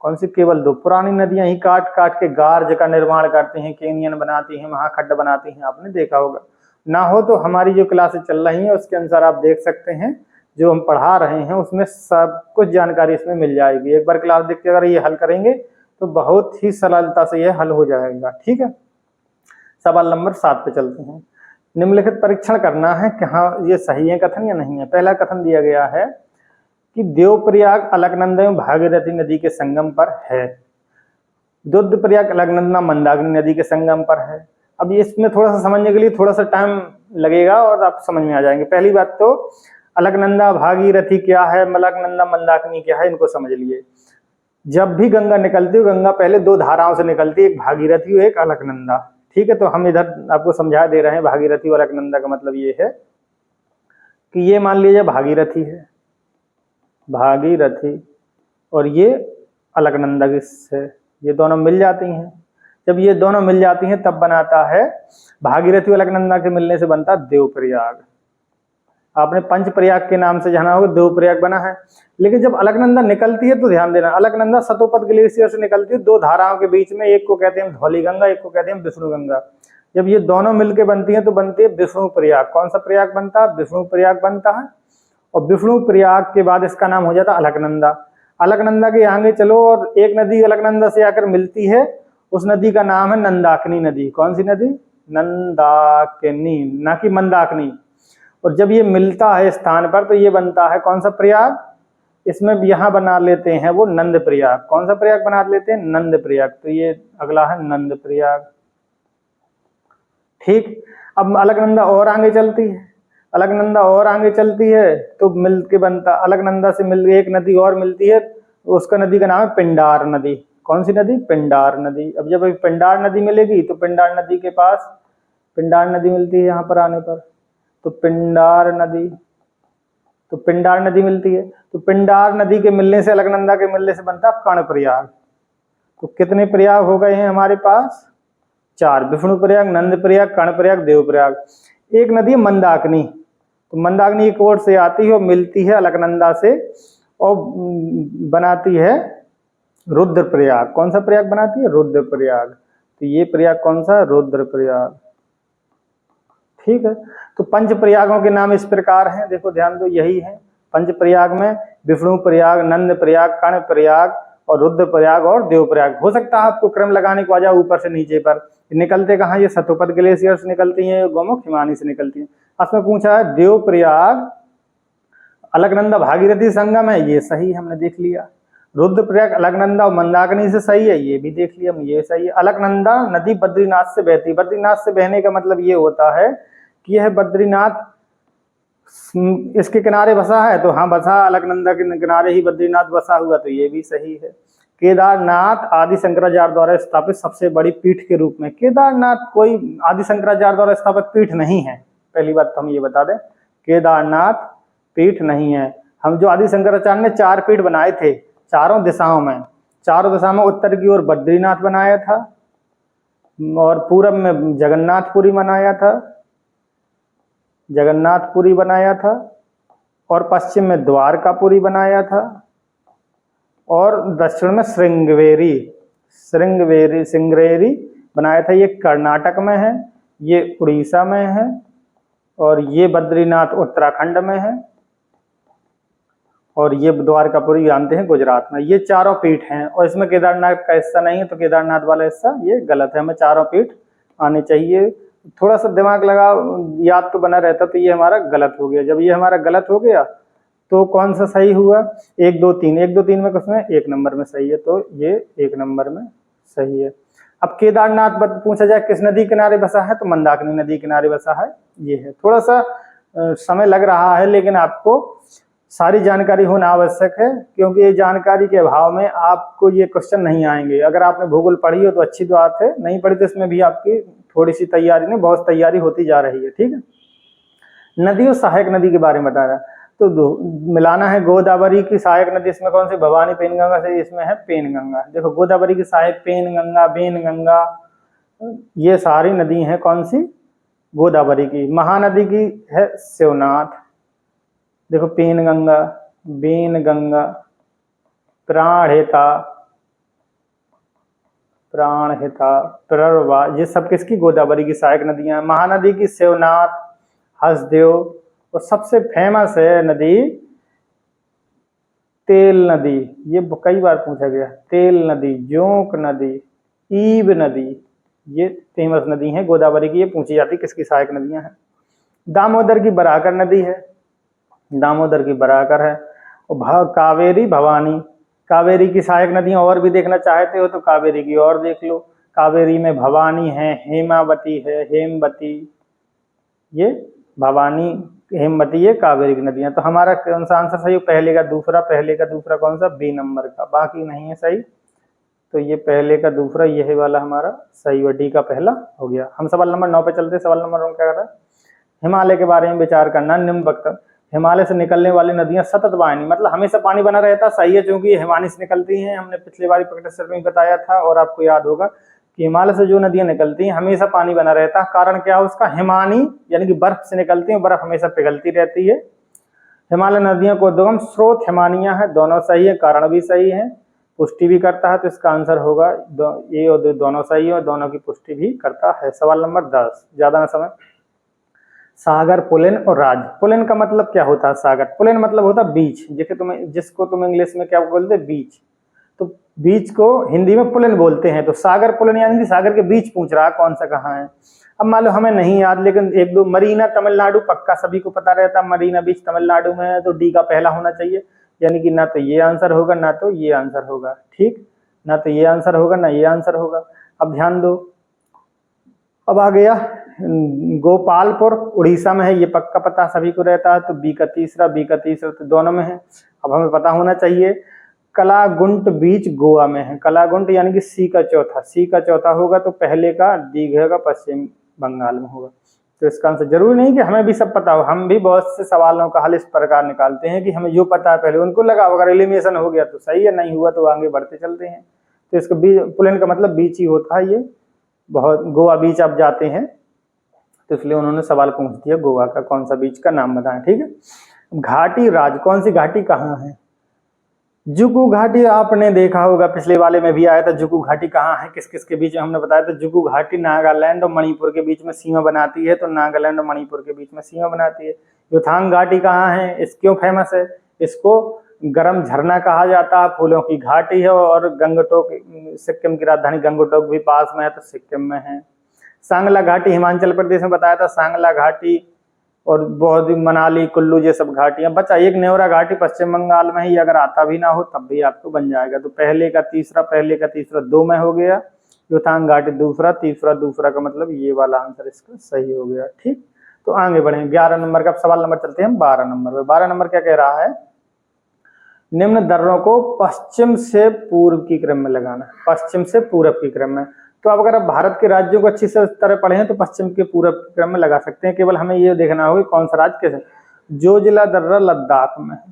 कौन सी? केवल 2। पुरानी नदियां ही काट काट के गार्ज का निर्माण करती हैं, कैनियन बनाती हैं, महाखड्ड बनाती हैं, आपने देखा होगा। ना हो तो हमारी जो क्लासेस चल रही हैं उसके अनुसार आप देख सकते हैं, जो हम पढ़ा रहे हैं उसमें सब कुछ जानकारी इसमें मिल जाएगी। एक बार क्लास देख के अगर ये हल करेंगे तो बहुत ही सरलता से ये हल हो जाएगा। ठीक है, सवाल नंबर 7 पे चलते हैं। निम्नलिखित परीक्षण करना है कि हाँ ये सही है कथन या नहीं है। पहला कथन दिया गया है कि देवप्रयाग अलकनंदा एवं भागीरथी नदी के संगम पर है। रुद्रप्रयाग अलकनंदा मंदाकिनी नदी के संगम पर है। अब इसमें थोड़ा सा समझने के लिए थोड़ा सा टाइम लगेगा और आप समझ में आ जाएंगे। पहली बात तो अलकनंदा भागीरथी क्या है, अलकनंदा मंदाकिनी क्या है, इनको समझ लिए। जब भी गंगा निकलती है, गंगा पहले 2 धाराओं से निकलती है, एक भागीरथी और एक अलकनंदा। ठीक है, तो हम इधर आपको समझा दे रहे हैं भागीरथी और अलकनंदा का मतलब ये है कि ये मान लीजिए भागीरथी है, भागीरथी, और ये अलकनंदा की है, ये दोनों मिल जाती हैं। जब ये दोनों मिल जाती हैं तब बनाता है भागीरथी और अलकनंदा के मिलने से बनता देवप्रयाग। आपने पंचप्रयाग के नाम से जाना होगा, देवप्रयाग बना है। लेकिन जब अलकनंदा निकलती है तो ध्यान देना, अलकनंदा सतोपत ग्लेशियर से निकलती है 2 धाराओं के बीच में, एक को कहते हैं धौली गंगा, एक को कहते हैं विष्णु गंगा। जब ये दोनों मिलकर बनती है तो बनती है विष्णु प्रयाग। कौन सा प्रयाग बनता है? विष्णु प्रयाग बनता है। और विष्णु प्रयाग के बाद इसका नाम हो जाता है अलकनंदा। अलकनंदा के आगे चलो और एक नदी अलकनंदा से आकर मिलती है, उस नदी का नाम है नंदाकिनी नदी। कौन सी नदी? नंदाकिनी, ना कि मंदाकिनी। और जब ये मिलता है स्थान पर तो ये बनता है कौन सा प्रयाग? इसमें यहाँ बना लेते हैं वो नंद प्रयाग। कौन सा प्रयाग बना लेते हैं? नंद प्रयाग। तो ये अगला है नंद प्रयाग। ठीक, अब अलकनंदा और आगे चलती है, अलकनंदा और आगे चलती है तो मिल के बनता, अलकनंदा से मिल एक नदी और मिलती है, उसका नदी का नाम है पिंडार नदी। कौन सी नदी? पिंडार नदी। अब जब पिंडार नदी मिलेगी तो पिंडार नदी के पास पिंडार नदी मिलती है, यहाँ पर आने पर तो पिंडार नदी, तो पिंडार नदी मिलती है। तो पिंडार नदी के मिलने से, अलकनंदा के मिलने से बनता कर्णप्रयाग। तो कितने प्रयाग हो गए हैं हमारे पास? 4। विष्णु प्रयाग, नंद प्रयाग, कर्णप्रयाग, देवप्रयाग। एक नदी है मंदाकिनी, तो मंदाकिनी एक ओर से आती है और मिलती है अलकनंदा से और बनाती है रुद्रप्रयाग। कौन सा प्रयाग बनाती है? रुद्रप्रयाग। तो ये प्रयाग कौन सा? रुद्रप्रयाग। ठीक है, तो पंच प्रयागों के नाम इस प्रकार हैं, देखो ध्यान दो, यही है पंच प्रयाग में विष्णु प्रयाग, नंद प्रयाग, कर्ण प्रयाग और रुद्र प्रयाग और देव प्रयाग। हो सकता है आपको क्रम लगाने को आ जाए ऊपर से नीचे पर। निकलते कहाँ? ये सतोपत ग्लेशियर से निकलती हैं, गौमुख हिमानी से निकलती हैं। उसमें पूछा है देव प्रयाग अलकनंदा भागीरथी संगम है, ये सही हमने देख लिया। रुद्रप्रयाग अलकनंदा और मंदाकिनी से सही है, ये भी देख लिया, ये सही है। अलकनंदा नदी बद्रीनाथ से बहती। बद्रीनाथ से बहने का मतलब ये होता है कि यह बद्रीनाथ इसके किनारे बसा है, तो हाँ बसा, अलकनंदा के किनारे ही बद्रीनाथ बसा हुआ, तो ये भी सही है। केदारनाथ आदि शंकराचार्य द्वारा स्थापित सबसे बड़ी पीठ के रूप में, केदारनाथ कोई आदि शंकराचार्य द्वारा स्थापित पीठ नहीं है, पहली बात तो हम ये बता दें, केदारनाथ पीठ नहीं है। हम जो आदि शंकराचार्य ने 4 पीठ बनाए थे चारों दिशाओं में उत्तर की ओर बद्रीनाथ बनाया था, और पूरब में जगन्नाथपुरी बनाया था, और पश्चिम में द्वारकापुरी बनाया था, और दक्षिण में श्रृंगेरी बनाया था। ये कर्नाटक में है, ये उड़ीसा में है, और ये बद्रीनाथ उत्तराखंड में है, और ये द्वारकापुरी जानते हैं गुजरात में। ये चारों पीठ हैं, और इसमें केदारनाथ का हिस्सा नहीं है, तो केदारनाथ वाला हिस्सा ये गलत है, हमें चारों पीठ आने चाहिए। थोड़ा सा दिमाग लगा, याद तो बना रहता, तो ये हमारा गलत हो गया। जब ये हमारा गलत हो गया तो कौन सा सही हुआ? 1 2 3, 1 2 3 में किसमें 1 नंबर में सही है, तो ये 1 नंबर में सही है। अब केदारनाथ पूछा जाए किस नदी किनारे बसा है, तो मंदाकिनी नदी किनारे बसा है, ये है। थोड़ा सा समय लग रहा है, लेकिन आपको सारी जानकारी होना आवश्यक है, क्योंकि ये जानकारी के अभाव में आपको ये क्वेश्चन नहीं आएंगे। अगर आपने भूगोल पढ़ी हो तो अच्छी बात है, नहीं पढ़ी तो इसमें भी आपकी थोड़ी सी तैयारी नहीं, बहुत तैयारी होती जा रही है, ठीक है। नदी और सहायक नदी के बारे में बता रहा, तो मिलाना है गोदावरी की सहायक नदी, इसमें कौन सी? भवानी पेनगंगा से, इसमें है पेनगंगा। देखो गोदावरी की सहायक पेनगंगा, बेनगंगा, ये सारी नदी हैं कौन सी? गोदावरी की। महानदी की है शिवनाथ। देखो पेनगंगा, बेनगंगा, प्राणहिता, प्ररवा, ये सब किसकी? गोदावरी की सहायक नदियां। महानदी की शिवनाथ, हसदेव, और सबसे फेमस है नदी तेल नदी, ये कई बार पूछा गया। तेल नदी, जोंक नदी, ईब नदी, ये फेमस नदी है गोदावरी की, ये पूछी जाती किसकी सहायक नदियां हैं। दामोदर की बराकर नदी है, दामोदर की बराकर है। और कावेरी, भवानी, कावेरी की सहायक नदियां और भी देखना चाहते हो तो कावेरी की और देख लो। कावेरी में भवानी है, हेमावती है, हेमवती, ये भवानी, हेमवती, ये कावेरी की नदियां। तो हमारा कौन सा आंसर सही? पहले का दूसरा कौन सा? बी नंबर का, बाकी नहीं है सही। तो ये पहले का दूसरा, यही वाला हमारा सही हुआ, डी का पहला हो गया। हम सवाल नंबर 9 पे चलते। सवाल नंबर 9 क्या कर रहा है? हिमालय के बारे में विचार करना। निम्न वक्त हिमालय से निकलने वाली नदियां सतत वाहिनी, मतलब हमेशा पानी बना रहता, सही है, क्योंकि ये हिमालय से निकलती हैं। हमने पिछली बार प्रैक्टिस में बताया था, और आपको याद होगा कि हिमालय से जो नदियां निकलती हैं हमेशा पानी बना रहता है। कारण क्या है उसका? हिमानी, यानी कि बर्फ से निकलती है, बर्फ हमेशा पिघलती रहती है। हिमालय नदियों को उद्गम स्रोत हिमानिया है, दोनों सही है, कारण भी सही है, पुष्टि भी करता है, तो इसका आंसर होगा ये, और दोनों सही है, और दोनों की पुष्टि भी करता है। सवाल नंबर 10, ज्यादा ना समय। सागर, पुलिन और राज। पुलिन का मतलब क्या होता है? सागर। पुलिन मतलब होता है बीच, जिसको तुम इंग्लिश में क्या बोलते? बीच। तो बीच को हिंदी में पुलिन बोलते हैं। तो सागर पुलिन यानी कि सागर के बीच पूछ रहा है, कौन सा कहाँ है। अब मान लो हमें नहीं याद, लेकिन 1 2, मरीना तमिलनाडु पक्का सभी को पता रहता है, मरीना बीच तमिलनाडु में है, तो डी का पहला होना चाहिए। यानी कि ना तो ये आंसर होगा, ना तो ये आंसर होगा, ठीक, ना तो ये आंसर होगा, ना ये आंसर होगा। अब ध्यान दो, अब आ गया गोपालपुर, उड़ीसा में है, ये पक्का पता सभी को रहता है, तो बी का तीसरा तो दोनों में है। अब हमें पता होना चाहिए कलागुंट बीच गोवा में है। कलागुंट यानी कि सी का चौथा होगा, तो पहले का दीघा का पश्चिम बंगाल में होगा। तो इसका आंसर, जरूरी नहीं कि हमें भी सब पता हो, हम भी बहुत से सवालों का हल इस प्रकार निकालते हैं कि हमें जो पता है पहले उनको लगा, अगर एलिमिनेशन हो गया तो सही है, नहीं हुआ तो आगे बढ़ते चलते हैं। तो इसका पुलिन का मतलब बीच ही होता है। ये बहुत गोवा बीच आप जाते हैं, तो इसलिए उन्होंने सवाल पूछ दिया गोवा का कौन सा बीच का नाम बताएं, ठीक है। घाटी राज, कौन सी घाटी कहाँ है? जुगु घाटी आपने देखा होगा, पिछले वाले में भी आया था। जुगु घाटी कहाँ है, किस किस के बीच में, हमने बताया था। जुगु घाटी नागालैंड और मणिपुर के बीच में सीमा बनाती है, तो नागालैंड और मणिपुर के बीच में सीमा बनाती है। युथांग घाटी कहाँ है, इस क्यों फेमस है? इसको गर्म झरना कहा जाता है, फूलों की घाटी है, और गंगटोक, सिक्किम की राजधानी गंगटोक भी पास में है, तो सिक्किम में है। सांगला घाटी हिमाचल प्रदेश में बताया था, सांगला घाटी, और बहुत मनाली, कुल्लू, ये सब घाटियां। बचा एक नेवरा घाटी पश्चिम बंगाल में ही, अगर आता भी ना हो तब भी आपको बन जाएगा। तो पहले का तीसरा 2 में हो गया। युथांग घाटी दूसरा का मतलब ये वाला आंसर इसका सही हो गया, ठीक। तो आगे बढ़े 11 नंबर का सवाल नंबर चलते हैं 12 नंबर पे। 12 नंबर क्या कह रहा है, निम्न दर्रों को पश्चिम से पूर्व की क्रम में लगाना है, पश्चिम से पूर्व की क्रम में। तो अब अगर आप भारत के राज्यों को अच्छी से तरह पढ़े हैं तो पश्चिम के पूर्व के क्रम में लगा सकते हैं, केवल हमें ये देखना होगा कौन सा राज्य कैसे। जोजिला दर्रा लद्दाख में है,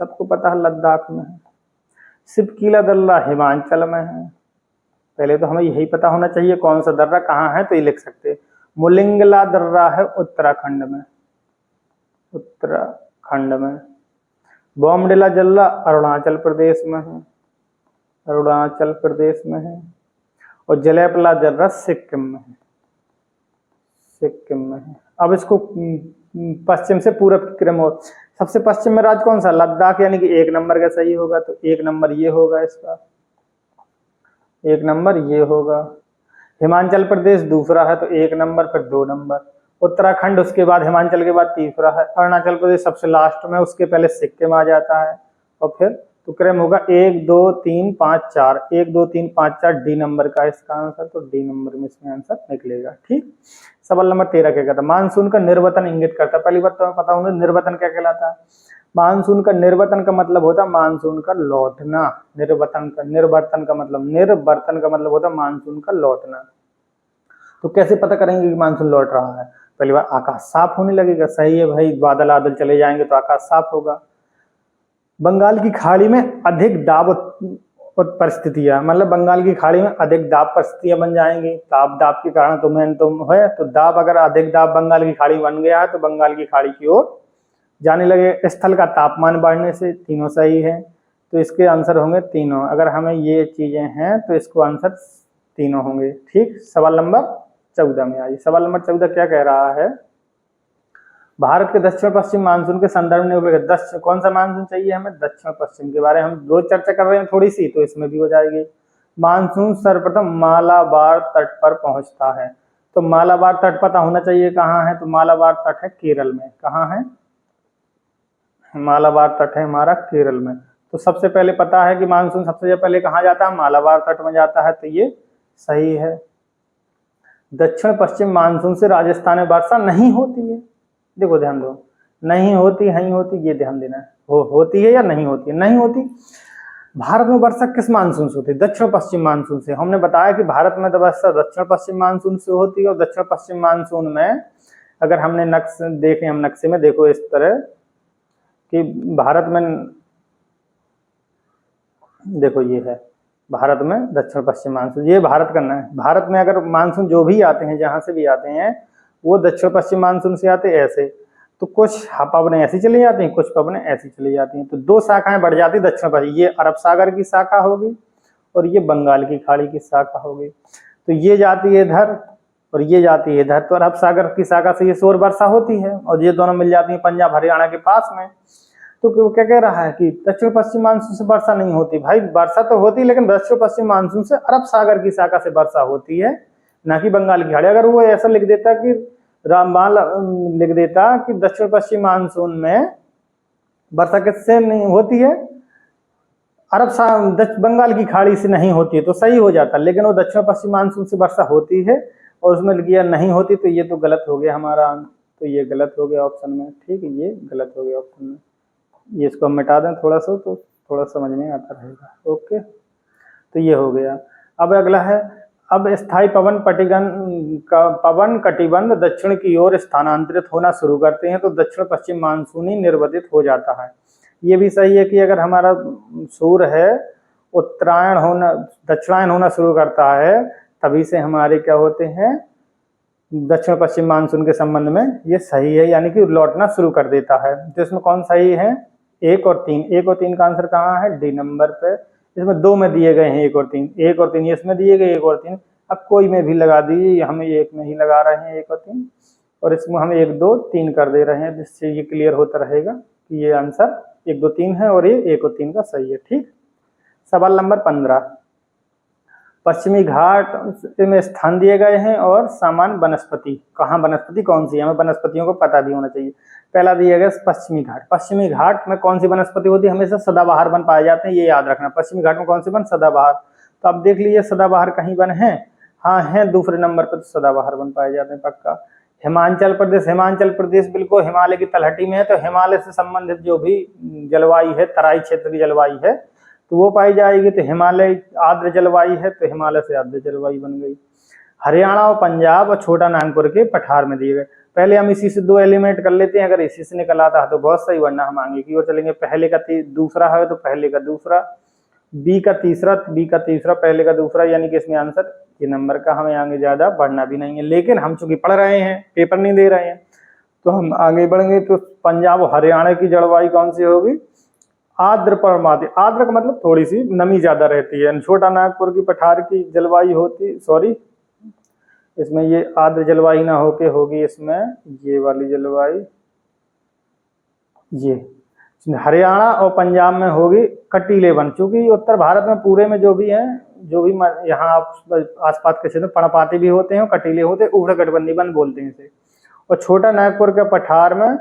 सबको पता है लद्दाख में है। सिपकीला दर्रा हिमाचल में है, पहले तो हमें यही पता होना चाहिए कौन सा दर्रा कहाँ है, तो ये लिख सकते हैं। मुलिंगला दर्रा है उत्तराखंड में, उत्तराखंड में। बोमडिला दर्रा अरुणाचल प्रदेश में है, अरुणाचल प्रदेश में है। और जलेपला दर्रा सिक्किम में है, सिक्किम में है। अब इसको पश्चिम से पूरब की क्रम हो, सबसे पश्चिम में राज्य कौन सा, लद्दाख, यानी कि 1 नंबर का सही होगा, तो 1 नंबर ये होगा इसका, 1 नंबर ये होगा। हिमाचल प्रदेश दूसरा है तो 1 नंबर, फिर 2 नंबर। उत्तराखंड उसके बाद हिमाचल के बाद तीसरा है। अरुणाचल प्रदेश सबसे लास्ट में, उसके पहले सिक्किम आ जाता है। और फिर तो क्रम होगा 1 2 3 5 4, 1 2 3 5 4, डी नंबर का इसका आंसर, तो डी नंबर में इसमें आंसर निकलेगा। ठीक। सवाल नंबर 13 क्या कहता है, मानसून का निर्वतन इंगित करता है। पहली बात तो पता होगा निर्वतन क्या कहलाता है। मानसून का निर्वतन का मतलब होता है मानसून का लौटना। निर्वतन का, निर्वर्तन का मतलब, निर्वर्तन का मतलब होता है मानसून का लौटना। तो कैसे पता करेंगे कि मानसून लौट रहा है, पहली बार आकाश साफ होने लगेगा, सही है भाई, बादल आदल चले जाएंगे तो आकाश साफ होगा। बंगाल की खाड़ी में अधिक दाब परिस्थितियां, मतलब बंगाल की खाड़ी में अधिक दाब परिस्थितियां बन जाएंगी। दाब के कारण तुम है, तो दाब, अगर अधिक दाब बंगाल की खाड़ी बन गया है तो बंगाल की खाड़ी की ओर जाने लगे। स्थल का तापमान बढ़ने से, तीनों सही है, तो इसके आंसर होंगे तीनों। अगर हमें ये चीजें हैं तो इसको आंसर तीनों होंगे। ठीक। सवाल नंबर 14 में आइए। सवाल नंबर 14 क्या कह रहा है, भारत के दक्षिण पश्चिम मानसून के संदर्भ में दक्षिण कौन सा मानसून चाहिए हमें, दक्षिण पश्चिम के बारे में हम रोज चर्चा कर रहे हैं थोड़ी सी, तो इसमें भी हो जाएगी। मानसून सर्वप्रथम मालाबार तट पर पहुंचता है, तो मालाबार तट पता होना चाहिए कहाँ है, तो मालाबार तट है केरल में। कहाँ है, मालाबार तट है हमारा केरल में। तो सबसे पहले पता है कि मानसून सबसे पहले कहाँ जाता है, मालाबार तट में जाता है, तो ये सही है। दक्षिण पश्चिम मानसून से राजस्थान में वर्षा नहीं होती है, देखो ध्यान दो, नहीं होती ये ध्यान देना है, होती है या नहीं होती है, नहीं होती। भारत में वर्षा किस मानसून से होती है, दक्षिण पश्चिम मानसून से। हमने बताया कि भारत में वर्षा दक्षिण पश्चिम मानसून से होती है, और दक्षिण पश्चिम मानसून में अगर हमने नक्शे देखे, हम नक्शे में देखो इस तरह कि भारत में देखो ये है भारत में दक्षिण पश्चिम मानसून, ये भारत करना है। भारत में अगर मानसून जो भी आते हैं, जहां से भी आते हैं, वो दक्षिण पश्चिम मानसून से आते हैं ऐसे। तो कुछ पवनें ऐसी चली जाती हैं, कुछ पवनें ऐसी चली जाती हैं, तो 2 शाखाएं बढ़ जाती दक्षिण पश्चिम। ये अरब सागर की शाखा होगी और ये बंगाल की खाड़ी की शाखा होगी। तो ये जाती है इधर और ये जाती है इधर, तो अरब सागर की शाखा से ये शोर वर्षा होती है, और ये दोनों मिल जाती है पंजाब हरियाणा के पास में। तो क्या कह रहा है कि दक्षिण पश्चिम मानसून से वर्षा नहीं होती। भाई वर्षा तो होती है, लेकिन दक्षिण पश्चिम मानसून से अरब सागर की शाखा से वर्षा होती है, ना कि बंगाल की खाड़ी। अगर वो ऐसा लिख देता कि लिख देता कि दक्षिण पश्चिम मानसून में वर्षा किससे नहीं होती है, बंगाल की खाड़ी से नहीं होती है, तो सही हो जाता। लेकिन वो दक्षिण पश्चिम मानसून से वर्षा होती है और उसमें लिख दिया नहीं होती, तो ये तो गलत हो गया हमारा, तो ये गलत हो गया ऑप्शन में। ठीक है, ये गलत हो गया ऑप्शन में, ये इसको हम मिटा दें थोड़ा सा, तो थोड़ा समझ में आता रहेगा। ओके, तो ये हो गया। अब अगला है, अब स्थायी पवन कटिबंध दक्षिण की ओर स्थानांतरित होना शुरू करते हैं तो दक्षिण पश्चिम मानसूनी निर्वतित हो जाता है। ये भी सही है कि अगर हमारा सूर्य है उत्तरायण होना, दक्षिणायन होना शुरू करता है, तभी से हमारे क्या होते हैं दक्षिण पश्चिम मानसून के संबंध में ये सही है, यानी कि लौटना शुरू कर देता है। तो इसमें कौन सही है, 1 और 3। 1 और 3 का आंसर कहाँ है, डी नंबर पे। इसमें 2 में दिए गए हैं 1 और 3, 1 और 3 इसमें दिए गए 1 और 3। अब कोई में भी लगा दीजिए, हम 1 में ही लगा रहे हैं 1 और 3, और इसमें हम 1 2 3 कर दे रहे हैं, जिससे ये क्लियर होता रहेगा कि ये आंसर 1 2 3 है और ये 1 और 3 का सही है। ठीक। सवाल नंबर 15, पश्चिमी घाट में स्थान दिए गए हैं और सामान्य वनस्पति, कहाँ वनस्पति कौन सी है, हमें वनस्पतियों को पता भी होना चाहिए। पहला दिया गया पश्चिमी घाट। पश्चिमी घाट में कौन सी वनस्पति होती है, हमेशा सदाबहार वन पाए जाते हैं, ये याद रखना। पश्चिमी घाट में कौन सी वन, सदाबहार। तो अब देख लीजिए सदाबहार कहीं वन है, हाँ है, दूसरे नंबर पर तो सदाबहार वन पाए जाते हैं पक्का। हिमाचल प्रदेश बिल्कुल हिमालय की तलहटी में है, तो हिमालय से संबंधित जो भी जलवायु है, तराई क्षेत्र की जलवायु है, तो वो पाई जाएगी। तो हिमालय आर्द्र जलवायु है, तो हिमालय से आर्द्र जलवायु बन गई। हरियाणा और पंजाब और छोटा नागपुर के पठार में दिए गए। पहले हम इसी से 2 एलिमिनेट कर लेते हैं, अगर इसी से निकल आता है तो बहुत सही, वरना हम आगे की ओर चलेंगे। पहले का दूसरा है तो पहले का दूसरा, बी का तीसरा, पहले का दूसरा, यानी कि इसमें आंसर ये नंबर का। हमें आगे ज्यादा बढ़ना भी नहीं है, लेकिन हम चूंकि पढ़ रहे हैं, पेपर नहीं दे रहे हैं, तो हम आगे बढ़ेंगे। तो पंजाब और हरियाणा की जलवायु कौन सी होगी? आर्द्र पर्वतीय। आर्द्र का मतलब थोड़ी सी नमी ज्यादा रहती है। छोटा नागपुर की पठार की जलवायु होती, सॉरी इसमें ये आर्द्र जलवायु ना होके होगी इसमें ये वाली जलवायु, ये हरियाणा और पंजाब में होगी कटीले वन। चूंकि उत्तर भारत में पूरे में जो भी है, जो भी यहाँ आसपास के क्षेत्र पर्णपाती भी होते हैं और कटीले होते हैं, उष्णकटिबंधीय वन बोलते हैं इसे। और छोटा नागपुर के पठार में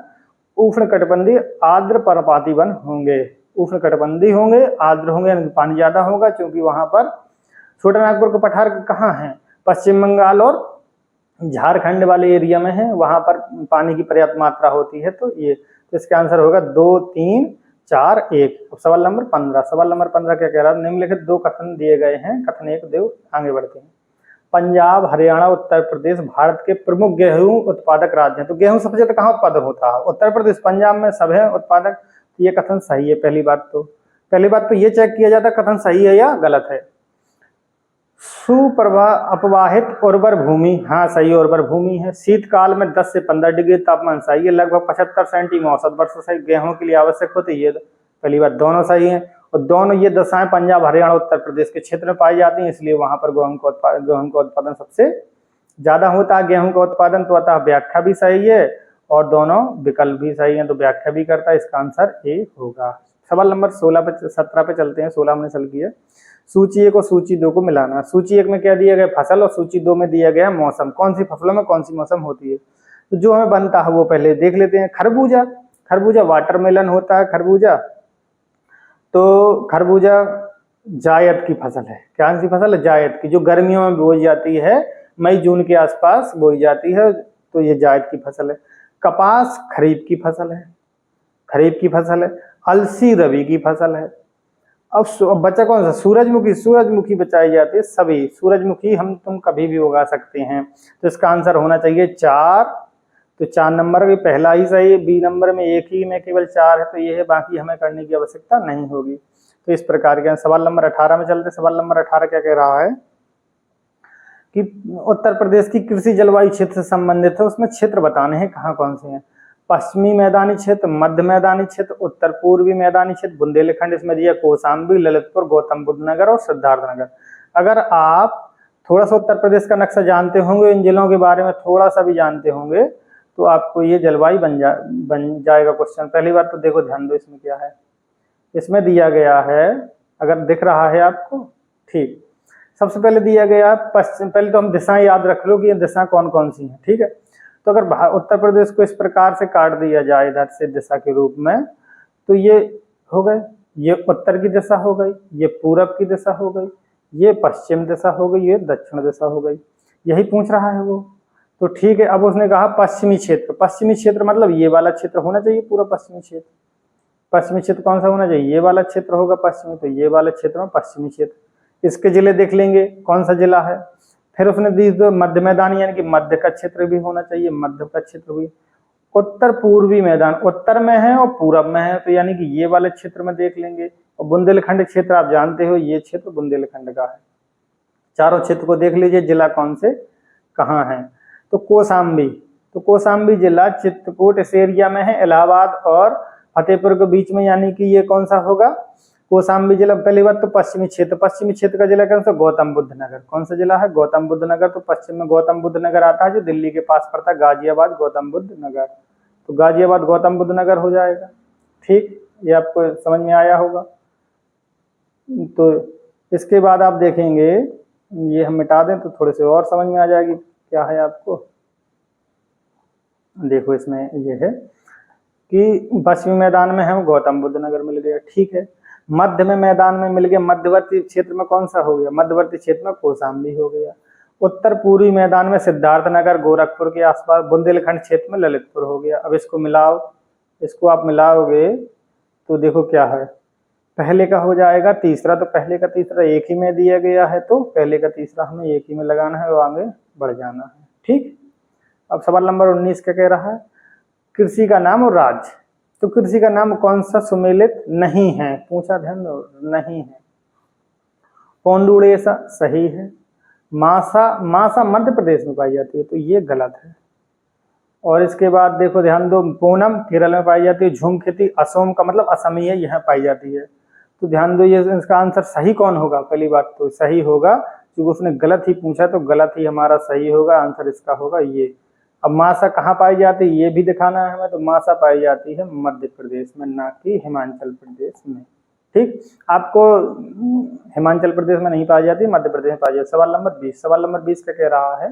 उष्णकटिबंधीय आर्द्र पर्णपाती वन होंगे। उष्णकटिबंधीय होंगे, आर्द्र होंगे, पानी ज्यादा होगा, क्योंकि वहां पर छोटा नागपुर के पठार कहाँ है? पश्चिम बंगाल और झारखंड वाले एरिया में है, वहां पर पानी की पर्याप्त मात्रा होती है। तो ये, तो इसका आंसर होगा 2, 3, 4, 1। अब सवाल नंबर 15। सवाल नंबर 15 क्या कह रहा है? निम्नलिखित 2 कथन दिए गए हैं, कथन 1 2। आगे बढ़ते हैं। पंजाब, हरियाणा, उत्तर प्रदेश भारत के प्रमुख गेहूं उत्पादक राज्य हैं। तो गेहूं सबसे ज्यादा कहाँ उत्पादन होता है? उत्तर प्रदेश, पंजाब में सब है उत्पादक। ये कथन सही है। पहली बात तो ये चेक किया जाता है कथन सही है या गलत है। सुप्रभा अपवाहित उर्वर भूमि, हाँ सही उर्वर भूमि है। शीतकाल में 10 से 15 डिग्री तापमान सही है। लगभग 75 सेंटीमीटर औसत वर्षा सही गेहूं के लिए आवश्यक होती है। ये पहली बात दोनों सही है। और दोनों ये दशाएं पंजाब, हरियाणा, उत्तर प्रदेश के क्षेत्र में पाई जाती हैं, इसलिए वहां पर गेहूं का उत्पादन सबसे ज्यादा होता है। गेहूं का उत्पादन, तो अतः व्याख्या भी सही है और दोनों विकल्प भी सही है, तो व्याख्या भी करता है। इसका आंसर ए होगा। सवाल नंबर 17 पे चलते हैं। 16 हमने सल किया। सूची 1 और सूची 2 को मिलाना। सूची 1 में क्या दिया गया? फसल, और सूची 2 में दिया गया मौसम। कौन सी फसलों में कौन सी मौसम होती है? तो जो हमें बनता है वो पहले देख लेते हैं। खरबूजा वाटरमेलन होता है खरबूजा। तो खरबूजा जायद की फसल है। क्या सी फसल है? जायद की, जो गर्मियों में बोई जाती है, मई जून के आसपास बोई जाती है, तो ये जायद की फसल है। कपास खरीफ की फसल है। अलसी रबी की फसल है। अब बचा कौन सा? सूरजमुखी बचाई जाती है। सभी सूरजमुखी हम तुम कभी भी उगा सकते हैं। तो इसका आंसर होना चाहिए 4। तो 4 नंबर भी पहला ही सही है। बी नंबर में एक ही में केवल 4 है, तो ये है, बाकी हमें करने की आवश्यकता नहीं होगी। तो इस प्रकार के। सवाल नंबर 18 में चलते। सवाल नंबर 18 क्या कह रहा है कि उत्तर प्रदेश की कृषि जलवायु क्षेत्र से संबंधित है, उसमें क्षेत्र बताने हैं कहाँ कौन से हैं। पश्चिमी मैदानी क्षेत्र, मध्य मैदानी क्षेत्र, उत्तर पूर्वी मैदानी क्षेत्र, बुंदेलखंड, इसमें दिया कौशाम्बी, ललितपुर, गौतम बुद्ध नगर और सिद्धार्थनगर। अगर आप थोड़ा सा उत्तर प्रदेश का नक्शा जानते होंगे, इन जिलों के बारे में थोड़ा सा भी जानते होंगे, तो आपको ये जलवायु बन जाएगा क्वेश्चन। पहली बार तो देखो, ध्यान दो इसमें क्या है। इसमें दिया गया है, अगर दिख रहा है आपको, ठीक। सबसे पहले दिया गया पश्चिम। पहले तो हम दिशाएं याद रख लो कि ये दिशा कौन कौन सी हैं, ठीक है। तो अगर उत्तर प्रदेश को इस प्रकार से काट दिया जाए इधर से दिशा के रूप में, तो ये हो गए, ये उत्तर की दिशा हो गई, ये पूरब की दिशा हो गई, ये पश्चिम दिशा हो गई, ये दक्षिण दिशा हो गई। यही पूछ रहा है वो, तो ठीक है। अब उसने कहा पश्चिमी क्षेत्र। पश्चिमी क्षेत्र मतलब ये वाला क्षेत्र होना चाहिए, पूरा पश्चिमी क्षेत्र। पश्चिमी क्षेत्र कौन सा होना चाहिए? ये वाला क्षेत्र होगा पश्चिमी, तो ये वाला क्षेत्र में पश्चिमी क्षेत्र। इसके जिले देख लेंगे कौन सा जिला है। फिर उसने दी दो मध्य मैदानी, यानी कि मध्य का क्षेत्र भी होना चाहिए, मध्य का क्षेत्र भी। उत्तर पूर्वी मैदान उत्तर में है और पूरब में है, तो यानी कि ये वाले क्षेत्र में देख लेंगे। और बुंदेलखंड क्षेत्र आप जानते हो, ये क्षेत्र बुंदेलखंड का है। चारों क्षेत्र को देख लीजिए, जिला कौन से कहाँ है। तो कौशाम्बी जिला चित्रकूट इस एरिया में है, इलाहाबाद और फतेहपुर के बीच में, यानी कि ये कौन सा होगा? कौशाम्बी जिला। पहली बात तो पश्चिमी क्षेत्र का जिला कौन सा? गौतम बुद्ध नगर। कौन सा जिला है? गौतम बुद्ध नगर। तो पश्चिम में गौतम बुद्ध नगर आता है, जो दिल्ली के पास पड़ता है, गाजियाबाद गौतम बुद्ध नगर। तो गाजियाबाद गौतम बुद्ध नगर हो जाएगा, ठीक। ये आपको समझ में आया होगा। तो इसके बाद आप देखेंगे, ये हम मिटा दें तो थोड़े से और समझ में आ जाएगी क्या है आपको। देखो इसमें ये है कि पश्चिमी मैदान में हम गौतम बुद्ध नगर मिल गया, ठीक है। मध्य में मैदान में मिल गया, मध्यवर्ती क्षेत्र में कौन सा हो गया? मध्यवर्ती क्षेत्र में कौशाम्बी हो गया। उत्तर पूर्वी मैदान में सिद्धार्थनगर, गोरखपुर के आसपास, बुंदेलखंड क्षेत्र में ललितपुर हो गया। अब इसको मिलाओ, इसको आप मिलाओगे तो देखो क्या है, पहले का हो जाएगा तीसरा, तो पहले का तीसरा एक ही में दिया गया है तो पहले का तीसरा हमें एक ही में लगाना है और आगे बढ़ जाना है। ठीक, अब सवाल नंबर 19 क्या कह रहा है, कृषि का नाम और राज्य। तो कृषि का नाम कौन सा सुमेलित नहीं है, पूछा, ध्यान दो, नहीं है। पोंडुड़ेसा सही है। मासा मध्य प्रदेश में पाई जाती है, तो ये गलत है। और इसके बाद देखो, ध्यान दो, पूनम केरल में पाई जाती है। झुमखती असम का मतलब असमीय यहाँ पाई जाती है। तो ध्यान दो, ये इसका आंसर सही कौन होगा, पहली बात तो सही होगा, क्योंकि उसने गलत ही पूछा तो गलत ही हमारा सही होगा, आंसर इसका होगा ये। अब मासा कहाँ पाई जाती है ये भी दिखाना है हमें, तो मासा पाई जाती है मध्य प्रदेश में, ना कि हिमाचल प्रदेश में। ठीक, आपको हिमाचल प्रदेश में नहीं पाई जाती, मध्य प्रदेश में पाई जाती। सवाल नंबर 20, सवाल नंबर 20 का कह रहा है,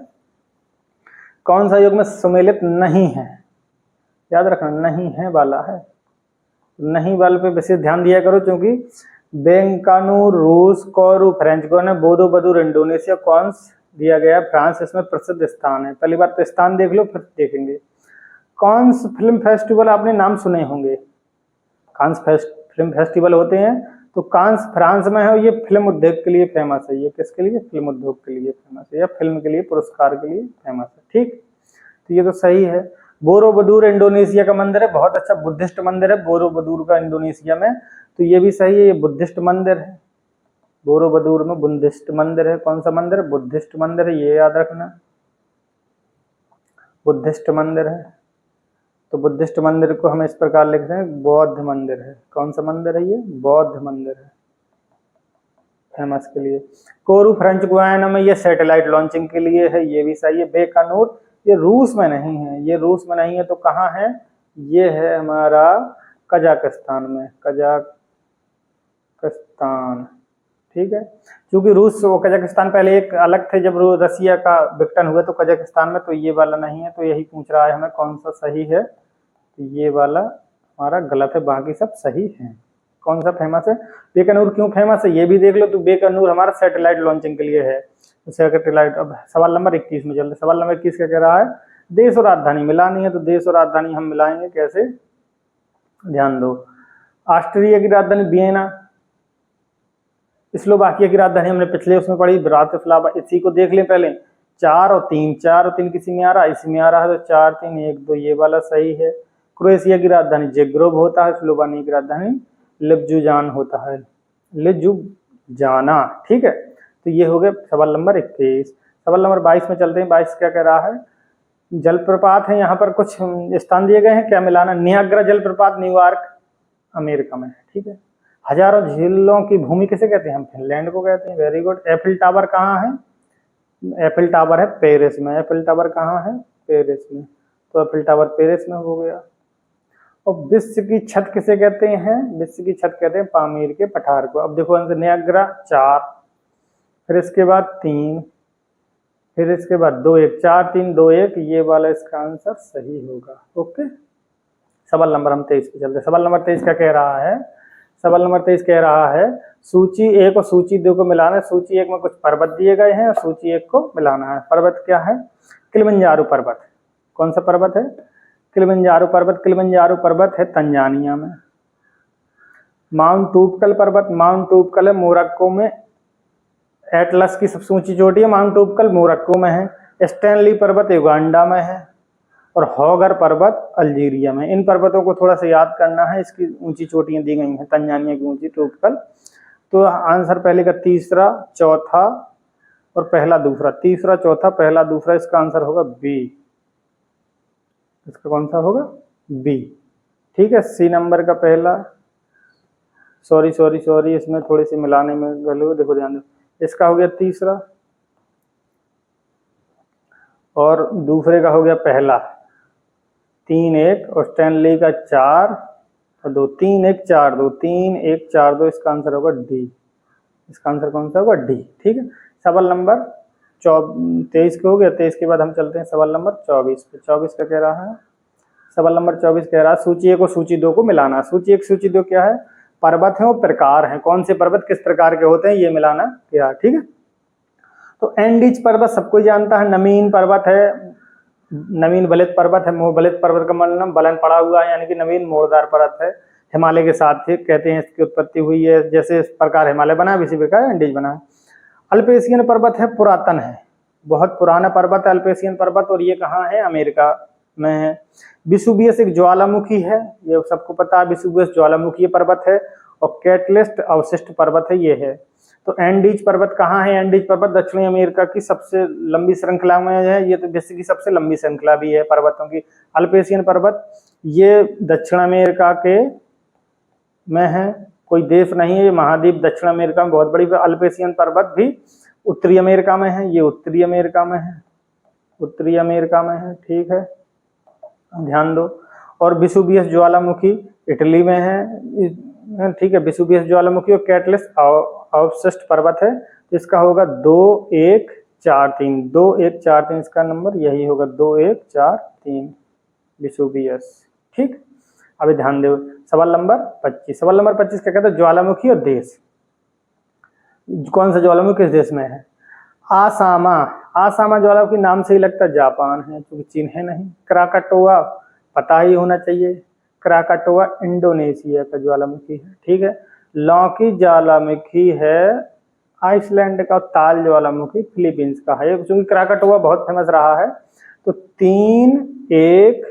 कौन सा योग में सम्मिलित नहीं है, याद रखना नहीं है वाला है, नहीं वाले पे विशेष ध्यान दिया करो, क्योंकि बेंकानूर रूस, कोरू फ्रेंच गोने, बोदो बदूर इंडोनेशिया, कॉन्स दिया गया फ्रांस, इसमें प्रसिद्ध स्थान है। पहली बार तो स्थान देख लो फिर देखेंगे। कॉन्स फिल्म फेस्टिवल आपने नाम सुने होंगे, कांस फिल्म फेस्टिवल होते हैं, तो कांस फ्रांस में है, ये फिल्म उद्योग के लिए फेमस है। ये किसके लिए, फिल्म उद्योग के लिए फेमस है, या फिल्म के लिए, पुरस्कार के लिए फेमस है। ठीक, तो ये तो सही है। बोरोबदूर इंडोनेशिया का मंदिर है, बहुत अच्छा बुद्धिस्ट मंदिर है बोरोबदूर का इंडोनेशिया में, तो ये भी सही है, ये बुद्धिस्ट मंदिर है। बोरोबदूर में बुद्धिस्ट मंदिर है, कौन सा मंदिर है, बुद्धिस्ट मंदिर है, ये याद रखना, बुद्धिस्ट मंदिर है। तो बुद्धिस्ट मंदिर को हम इस प्रकार लिखते हैं, बौद्ध मंदिर है। कौन सा मंदिर है ये, बौद्ध मंदिर है, फेमस के लिए। कोरू फ्रेंच गुयाना में ये सैटेलाइट लॉन्चिंग के लिए है, ये भी सही है। बेकानूर ये रूस में नहीं है, ये रूस में नहीं है, तो कहाँ है, ये है हमारा कजाकिस्तान में, कजाकिस्तान। ठीक है, क्योंकि रूस और कजाकिस्तान पहले एक अलग थे, जब रसिया का विघटन हुआ तो कजाकिस्तान में, तो ये वाला नहीं है, तो यही पूछ रहा है हमें कौन सा सही है, तो ये वाला हमारा गलत है, बाकी सब सही है। कौन सा फेमस है, बेकानूर क्यों फेमस है ये भी देख लो, तो बेकानूर हमारा सैटेलाइट लॉन्चिंग के लिए है, सैटेलाइट। अब सवाल नंबर 21 में चलते, सवाल नंबर 21 क्या कह रहा है, देश और राजधानी मिलानी है, तो देश और राजधानी हम मिलाएंगे कैसे, ध्यान दो। ऑस्ट्रिया की राजधानी वियना, स्लोवाकिया की राजधानी हमने पिछले उसमें पढ़ी ब्रातिस्लावा, इसी को देख लें पहले। 4 और 3 किसी में आ रहा है, इसी में आ रहा है, तो 4 3 1 2 ये वाला सही है। क्रोएशिया की राजधानी जेग्रेब होता है, स्लोवानिया की राजधानी लिब्जुजान होता है, लिब्जुजाना। ठीक है, तो ये हो गया सवाल नंबर 21। सवाल नंबर 22 में चलते हैं। 22 क्या कह रहा है, जलप्रपात है, यहाँ पर कुछ स्थान दिए गए हैं, क्या मिलाना, नियाग्रा जलप्रपात न्यूयॉर्क अमेरिका में है। ठीक है, हजारों झीलों की भूमि किसे कहते हैं, हम फिनलैंड को कहते हैं। Very good. एफिल टावर कहाँ है, एफिल टावर है पेरिस में। एफिल टावर कहाँ है, पेरिस में, तो एफिल टावर पेरिस में हो गया। और विश्व की छत किसे कहते हैं, विश्व की छत कहते हैं पामीर के पठार को। अब देखो आंसर, नियाग्रा 4, फिर इसके बाद 3, फिर इसके बाद 2 1 4 3 2 1, ये वाला इसका आंसर सही होगा। ओके, सवाल नंबर हम 23 पे चलते हैं। सवाल नंबर 23 क्या कह रहा है, सवाल नंबर 23 कह रहा है, सूची 1 और सूची 2 को मिलाना है। सूची 1 में कुछ पर्वत दिए गए हैं और सूची 1 को मिलाना है। पर्वत क्या है, किलिमंजारो पर्वत। कौन सा पर्वत है, किलिमंजारो पर्वत। किलिमंजारो पर्वत है तंजानिया में। माउंट टूपकल पर्वत, माउंट टूपकल है मोरक्को में, एटलस की सबसे ऊंची चोटी है माउंट टूपकल, मोरक्को में है। स्टैनली पर्वत युगांडा में है, और हॉगर पर्वत अल्जीरिया में। इन पर्वतों को थोड़ा सा याद करना है, इसकी ऊंची चोटियां दी गई हैं, तंजानिया की ऊंची टूपकल। तो आंसर पहले का तीसरा, चौथा और पहला दूसरा, तीसरा चौथा पहला दूसरा, इसका आंसर होगा बी। इसका कौन सा होगा, बी। ठीक है, सी नंबर का पहला, सॉरी इसमें थोड़ी सी मिलाने में गलू, देखो ध्यान दो, इसका हो गया तीसरा और दूसरे का हो गया पहला, 3 1, और स्टैनली का 4 और 2, 3 1 4 2, 3 1 4 2, इसका आंसर होगा डी। इसका आंसर कौन सा होगा, डी। ठीक है, सवाल नंबर 23 के हो गया। 23 के बाद हम चलते हैं सवाल नंबर 24 पे। 24 का कह रहा है, सवाल नंबर 24 कह रहा है, सूची 1 और सूची 2 को मिलाना। सूची 1 सूची 2 क्या है, पर्वत है और प्रकार है, कौन से पर्वत किस प्रकार के होते हैं ये मिलाना क्या। ठीक है, तो एंडीज पर्वत सबको जानता है, नवीन पर्वत है, नवीन बलित पर्वत है। बलित पर्वत का मतलब बलन पड़ा हुआ है, यानी कि नवीन मोड़दार पर्वत है। हिमालय के साथ ही कहते हैं इसकी उत्पत्ति हुई है, जैसे इस प्रकार हिमालय बना इसी प्रकार एंडीज बना है। अल्पेशियन पर्वत है, पुरातन है, बहुत पुराना पर्वत है अल्पेशियन पर्वत, और ये कहाँ है? अमेरिका में है। विसुवियस एक ज्वालामुखी है, ये सबको पता है, विसुवियस ज्वालामुखी पर्वत है। और कैटलिस्ट अवशिष्ट पर्वत है, ये है। तो एंडीज पर्वत कहाँ है? एंडीज पर्वत दक्षिणी अमेरिका की सबसे लंबी श्रृंखला में है, ये तो विश्व की सबसे लंबी श्रृंखला भी है पर्वतों की। अल्पेशियन पर्वत ये दक्षिण अमेरिका के में है, कोई देश नहीं है, ये महाद्वीप दक्षिण अमेरिका में बहुत बड़ी। अल्पेशियन पर्वत भी उत्तरी अमेरिका में है, ये उत्तरी अमेरिका में है, उत्तरी अमेरिका में है, ठीक है, ध्यान दो। और विसुवियस ज्वालामुखी इटली में है, ठीक है, विसुवियस ज्वालामुखी। और कैटलिस्ट अवशिष्ट पर्वत है, तो इसका होगा 2143, 2143 इसका नंबर यही होगा, 2143 विसुवियस, ठीक। अभी ध्यान दो, सवाल नंबर 25। सवाल नंबर 25 क्या कहता है? ज्वालामुखी और देश, कौन सा ज्वालामुखी किस देश में है? आसामा, आसामा ज्वालामुखी नाम से ही लगता है जापान है, क्योंकि चीन है नहीं। क्राकाटोआ पता ही होना चाहिए, क्राकाटोआ इंडोनेशिया का ज्वालामुखी है, ठीक है। लौकी ज्वालामुखी है आइसलैंड का, ताल ज्वालामुखी फिलीपींस का है, क्योंकि क्राकाटोआ बहुत फेमस रहा है। तो 3, 1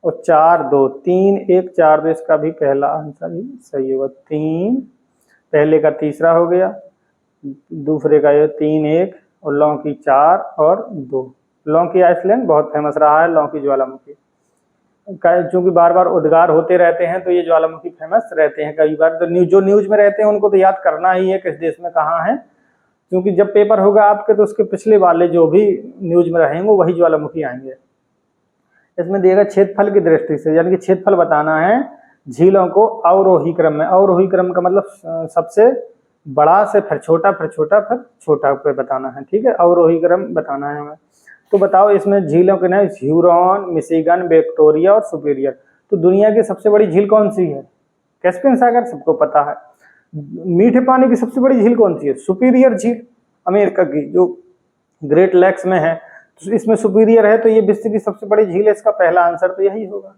और 4, 2, 3, 1, 4, 2 इसका भी पहला आंसर ही सही होगा। 3 पहले का तीसरा हो गया, दूसरे का ये 3, 1 और लौकी 4 और 2। लौकी आइसलैंड बहुत फेमस रहा है, लौकी ज्वालामुखी क्योंकि बार बार उद्गार होते रहते हैं, तो ये ज्वालामुखी फेमस रहते हैं। कई बार तो जो न्यूज में रहते हैं उनको तो याद करना ही है किस देश में कहाँ है, क्योंकि जब पेपर होगा आपके तो उसके पिछले वाले जो भी न्यूज में रहेंगे वही ज्वालामुखी आएंगे। इसमें दिएगा क्षेत्रफल की दृष्टि से, यानी कि क्षेत्रफल बताना है झीलों को अवरोही क्रम में। अवरोही क्रम का मतलब सबसे बड़ा से फिर छोटा, फिर छोटा, फिर छोटा पे बताना है, ठीक है, अवरोही क्रम बताना है हमें। तो बताओ इसमें झीलों के नाम ह्यूरॉन, मिशिगन, विक्टोरिया और सुपीरियर। तो दुनिया की सबसे बड़ी झील कौन सी है? कैस्पियन सागर, सबको पता है। मीठे पानी की सबसे बड़ी झील कौन सी है? सुपीरियर झील, अमेरिका की जो ग्रेट लेक्स में है, तो इसमें सुपीरियर है, तो ये विश्व की सबसे बड़ी झील है, इसका पहला आंसर तो यही होगा।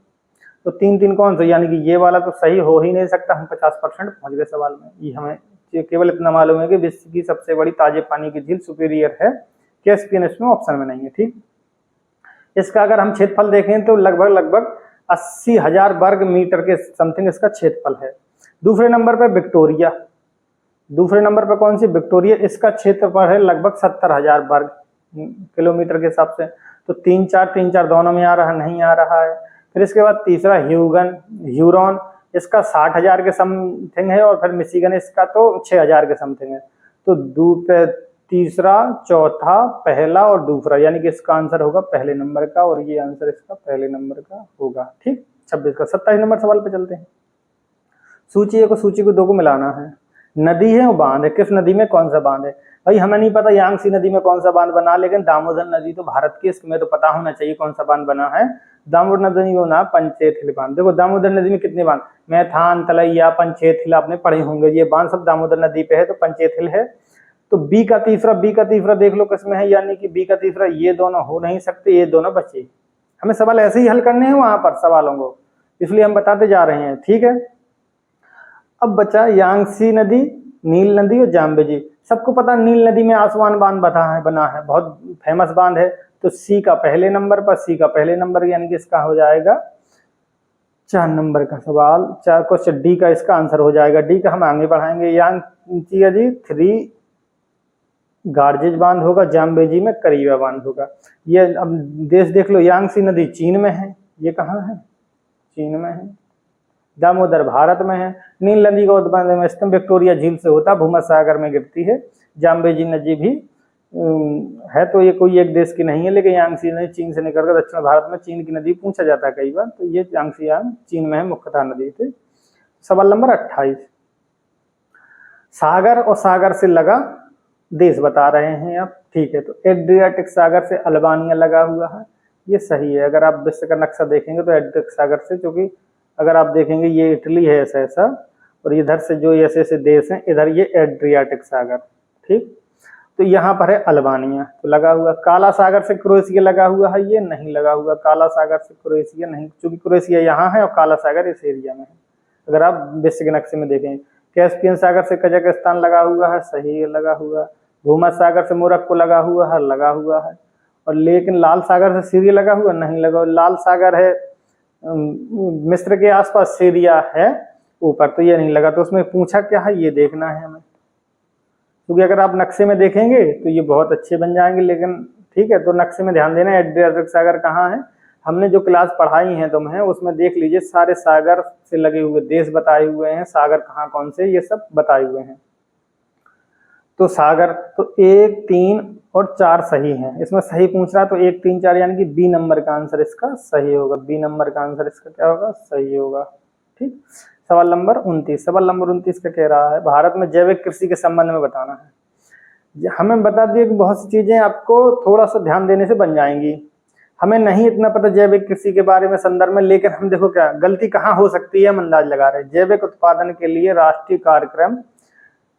तो 3 कौन सा, यानी कि ये वाला तो सही हो ही नहीं सकता। हम 50% पहुंच गए सवाल में। ये हमें केवल इतना मालूम है कि विश्व की सबसे बड़ी ताजे पानी की झील सुपीरियर है, कैस्पियन इसमें ऑप्शन में नहीं है, ठीक। इसका अगर हम क्षेत्रफल देखें तो लगभग 80,000 वर्ग मीटर के समथिंग इसका क्षेत्रफल है। दूसरे नंबर पर विक्टोरिया, दूसरे नंबर पर कौन सी? विक्टोरिया, इसका क्षेत्रफल है लगभग 70,000 वर्ग किलोमीटर के हिसाब से। तो 3, 4 दोनों में आ रहा, नहीं आ रहा है। फिर इसके बाद तीसरा ह्यूरॉन, इसका 60,000 के समथिंग है, और फिर मिशिगन इसका तो 6,000 के समथिंग है। तो तीसरा, चौथा, पहला और दूसरा, यानी कि इसका आंसर होगा पहले नंबर का, और ये आंसर इसका पहले नंबर का होगा, ठीक। 26 का 27 नंबर सवाल पे चलते हैं। सूची 1 और सूची 2 को मिलाना है। नदी है और बांध है, किस नदी में कौन सा बांध है? भाई हमें नहीं पता यांगसी नदी में कौन सा बांध बना, लेकिन दामोदर नदी तो भारत की, इसमें तो पता होना चाहिए कौन सा बांध बना है। दामोदर नदी में बना पंचेत हिल बांध। देखो दामोदर नदी में कितने बांध, मैथान, तलैया, पंचेत हिल आपने पढ़े होंगे, ये बांध सब दामोदर नदी पे है, तो पंचेत हिल है। तो बी का तीसरा देख लो किसमें है, यानी कि बी का तीसरा, ये दोनों हो नहीं सकते, ये दोनों बचे। हमें सवाल ऐसे ही हल करने हैं वहां पर सवालों को, इसलिए हम बताते जा रहे हैं, ठीक है। अब बचा यांगसी नदी, नील नदी और जाम्बेजी। सबको पता नील नदी में आसवान बांध बना है, बहुत फेमस बांध है। तो सी का पहले नंबर पर, सी का पहले नंबर, यानी कि इसका हो जाएगा 4 नंबर का सवाल। 4 क्वेश्चन डी का इसका आंसर हो जाएगा। डी का हम आगे बढ़ाएंगे। यांगची 3 गार्जेज बांध होगा, जाम्बेजी में करीबा बांध होगा। ये अब देश देख लो, यांगसी नदी चीन में है, ये कहाँ है? चीन में है। दामोदर भारत में है। नील नदी का उद्गम विक्टोरिया झील से होता, भूमध्य सागर में गिरती है। जाम्बेजी नदी भी है, तो ये कोई एक देश की नहीं है, लेकिन यांगसी नदी चीन से निकलकर दक्षिण भारत में चीन की नदी पूछा जाता है कई बार, तो ये यांगसी चीन में है मुख्यतः नदी थे। सवाल नंबर 28, सागर और सागर से लगा देश बता रहे हैं आप, ठीक है। तो एड्रियाटिक सागर से अल्बानिया लगा हुआ है, ये सही है। अगर आप विश्व का नक्शा देखेंगे तो एड्रियाटिक सागर से, क्योंकि अगर आप देखेंगे ये इटली है ऐसा, और इधर से जो ऐसे देश हैं, इधर ये एड्रियाटिक सागर, ठीक। तो यहाँ पर है अल्बानिया, तो लगा हुआ। काला सागर से क्रोएशिया लगा हुआ है, ये नहीं लगा हुआ। काला सागर से क्रोएशिया नहीं, क्योंकि क्रोएशिया यहाँ है और काला सागर इस एरिया में है, अगर आप विश्व के नक्शे में देखें। कैस्पियन सागर से कजाकिस्तान लगा हुआ है, सही है, लगा हुआ। भूमध्य सागर से मोरक्को लगा हुआ है, लगा हुआ है। और लेकिन लाल सागर से सीरिया लगा हुआ, नहीं लगा हुआ। लाल सागर है मिस्र के आसपास, सीरिया है ऊपर, तो ये नहीं लगा। तो उसमें पूछा क्या है ये देखना है हमें, क्योंकि अगर आप नक्शे में देखेंगे तो ये बहुत अच्छे बन जाएंगे। लेकिन ठीक है, तो नक्शे में ध्यान देना एड्रियाटिक सागर कहाँ है। हमने जो क्लास पढ़ाई है तुम्हें, उसमें देख लीजिए सारे सागर से लगे हुए देश बताए हुए हैं, सागर कहाँ कौन से, ये सब बताए हुए हैं। तो सागर तो 1, 3 और 4 सही हैं। इसमें सही पूछ रहा तो 1, 3, 4 यानी कि बी नंबर का आंसर इसका सही होगा। बी नंबर का आंसर इसका क्या होगा, सही होगा। ठीक। सवाल नंबर 29, सवाल नंबर 29 का कह रहा है भारत में जैविक कृषि के संबंध में बताना है। हमें बता दिए कि बहुत सी चीजें आपको थोड़ा सा ध्यान देने से बन जाएंगी। हमें नहीं इतना पता जैविक कृषि के बारे में संदर्भ में, लेकिन हम देखो क्या गलती कहाँ हो सकती है हम अंदाज लगा रहे हैं। जैविक उत्पादन के लिए राष्ट्रीय कार्यक्रम,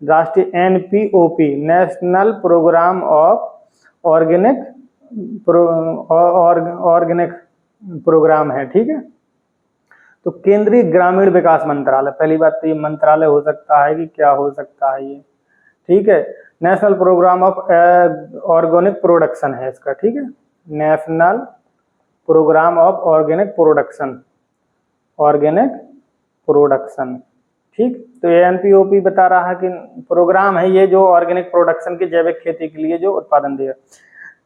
राष्ट्रीय NPOP, national programme of organic programme है। ठीक है, तो केंद्रीय ग्रामीण विकास मंत्रालय, पहली बात तो ये मंत्रालय हो सकता है कि क्या हो सकता है ये। ठीक है, national programme of organic production है इसका। ठीक है, national programme of organic production. ठीक, तो ये NPOP बता रहा है कि प्रोग्राम है ये जो ऑर्गेनिक प्रोडक्शन की जैविक खेती के लिए जो उत्पादन दिया।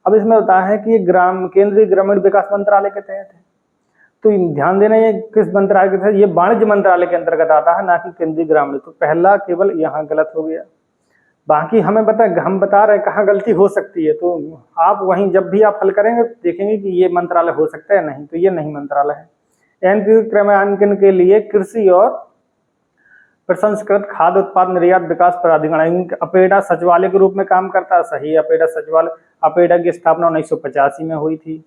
अब इसमें होता है कि केंद्रीय ग्रामीण विकास मंत्रालय के तहत है, तो ध्यान देना ये किस मंत्रालय के तहत, ये वाणिज्य मंत्रालय के अंतर्गत आता है, ना कि केंद्रीय ग्रामीण। तो पहला केवल यहाँ गलत हो गया। बाकी हमें हम बता रहे हैं कहाँ गलती हो सकती है, तो आप वहीं जब भी आप हल करेंगे देखेंगे कि ये मंत्रालय हो सकता है, नहीं तो ये नहीं मंत्रालय है। NPOP क्रमांकन के लिए कृषि और प्रसंस्कृत खाद्य उत्पाद निर्यात विकास प्राधिकरण अपेडा सचिवालय के रूप में काम करता है, सही है। अपेडा सचिवालय, अपेडा की स्थापना 1985 में हुई थी।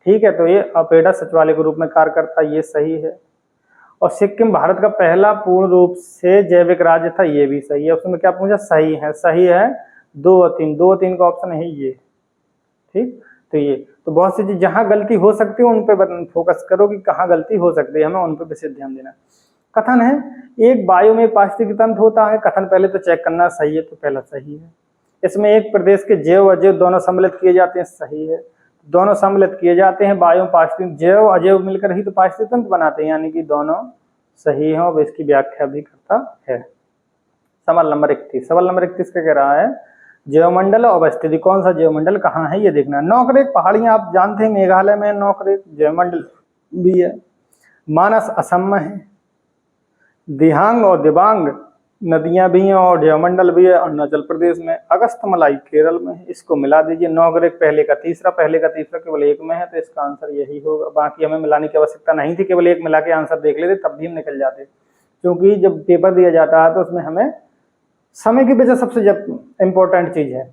ठीक है, तो ये अपेडा सचिवालय के रूप में कार्य करता है, ये सही है। और सिक्किम भारत का पहला पूर्ण रूप से जैविक राज्य था, ये भी सही है। उसमें क्या पूछा, सही है, सही है। 2 और 3, 2 और 3 का ऑप्शन है ये। ठीक, तो ये तो बहुत सी चीज जहां गलती हो सकती है उन पे फोकस करो कि कहाँ गलती हो सकती है, हमें उन पे विशेष ध्यान देना। कथन है एक वायु में पारिस्थितिकी तंत्र होता है, कथन पहले तो चेक करना सही है, तो पहला सही है। इसमें एक प्रदेश के जैव अजैव दोनों सम्मिलित किए जाते हैं, सही है। दोनों सम्मिलित किए जाते हैं, वायु पारिस्थितिक जैव अजैव मिलकर ही तो पारिस्थितिक तंत्र बनाते हैं, यानी कि दोनों सही है। और इसकी व्याख्या भी करता है। सवाल नंबर 31, सवाल नंबर 31 का कह रहा है जैवमंडल और अवस्थिति, कौन सा जैवमंडल कहाँ है ये देखना है। नौकरेक पहाड़ियां आप जानते हैं, मेघालय में नौकरेक जैवमंडल भी है। मानस असम में है। दिहांग और दिबांग नदियां भी हैं और जैवमंडल भी है अरुणाचल प्रदेश में। अगस्थमलाई केरल में है। इसको मिला दीजिए। नौकरेक पहले का तीसरा केवल एक में है, तो इसका आंसर यही होगा। बाकी हमें मिलाने की आवश्यकता नहीं थी, केवल एक मिला के आंसर देख लेते तब भी हम निकल जाते, क्योंकि जब पेपर दिया जाता है तो उसमें हमें समय की बचत सबसे इम्पोर्टेंट चीज है।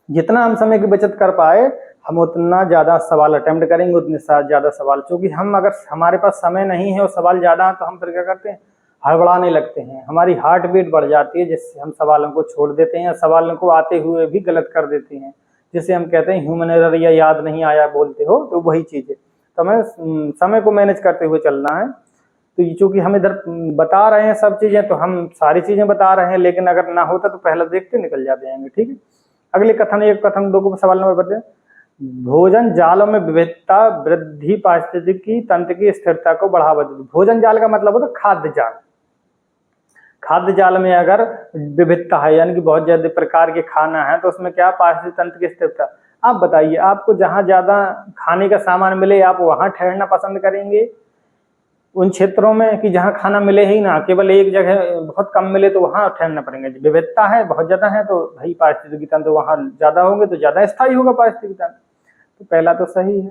जितना हम समय की बचत कर पाए हम उतना ज्यादा सवाल अटेम्प्ट करेंगे, उतने ज्यादा सवाल। क्योंकि हम अगर हमारे पास समय नहीं है और सवाल ज्यादा है तो हम फिर क्या करते हैं, हड़बड़ाने लगते हैं, हमारी हार्ट बीट बढ़ जाती है, जिससे हम सवालों को छोड़ देते हैं, सवालों को आते हुए भी गलत कर देते हैं, जिसे हम कहते हैं ह्यूमन एरर या याद नहीं आया बोलते हो, तो वही चीज है। तो हमें समय को मैनेज करते हुए चलना है। तो चूंकि हम इधर बता रहे हैं सब चीजें, तो हम सारी चीजें बता रहे हैं, लेकिन अगर ना होता तो पहले देखते निकल जाते हैं। ठीक है, अगले कथन, एक कथन दो को सवाल नंबर बताए। भोजन जालों में विविधता वृद्धि पारिस्थितिकी तंत्र की स्थिरता को बढ़ावा देती। भोजन जाल का मतलब होता है खाद्य जाल। खाद्य जाल में अगर विविधता है, यानी कि बहुत ज्यादा प्रकार के खाना है, तो उसमें क्या पारिस्थितिक तंत्र की स्थिरता। आप बताइए, आपको जहां ज्यादा खाने का सामान मिले आप वहां ठहरना पसंद करेंगे उन क्षेत्रों में, कि जहां खाना मिले ही ना, केवल एक जगह बहुत कम मिले तो वहां ठहरना पड़ेंगे। विविधता है, बहुत ज्यादा है, तो भाई पारिस्थितिकी तंत्र वहां ज्यादा होंगे तो ज्यादा स्थायी होगा पारिस्थितिकी तंत्र। तो पहला तो सही है।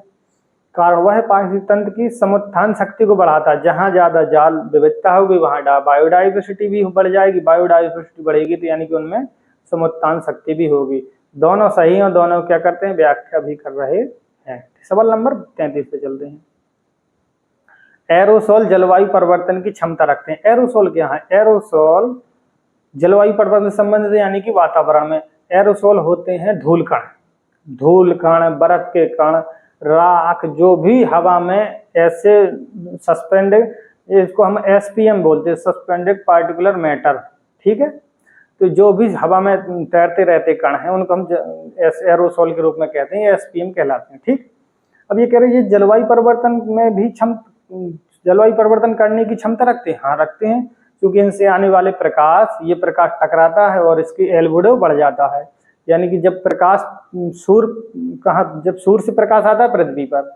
कारण वह पारिस्थितिक तंत्र की समुत्थान शक्ति को बढ़ाता है। जहां ज्यादा जाल विविधता होगी वहां बायोडाइवर्सिटी भी बढ़ जाएगी। बायोडाइवर्सिटी बढ़ेगी तो यानी कि उनमें समुत्थान शक्ति भी होगी। दोनों सही और दोनों क्या करते हैं, व्याख्या भी कर रहे हैं। सवाल नंबर 33 पे चलते हैं। एरोसोल जलवायु परिवर्तन की क्षमता रखते हैं। एरोसोल क्या है, एरोसोल जलवायु परिवर्तन से संबंधित, यानी कि वातावरण में एरोसोल होते हैं धूल कण, बर्फ के कण, राख, जो भी हवा में ऐसे सस्पेंडेड, इसको हम एसपीएम बोलते हैं, सस्पेंडेड पार्टिकुलर मैटर, ठीक है। तो जो भी हवा में तैरते रहते कण हैं उनको हम एरोसोल के रूप में कहते हैं, एसपीएम कहलाते हैं, ठीक। अब ये कह रहे हैं ये जलवायु परिवर्तन में भी जलवायु परिवर्तन करने की क्षमता रखते हैं, हाँ रखते हैं, क्योंकि इनसे आने वाले प्रकाश, ये प्रकाश टकराता है और इसकी एल्बिडो बढ़ जाता है। यानी कि जब प्रकाश जब सूर्य से प्रकाश आता है पृथ्वी पर,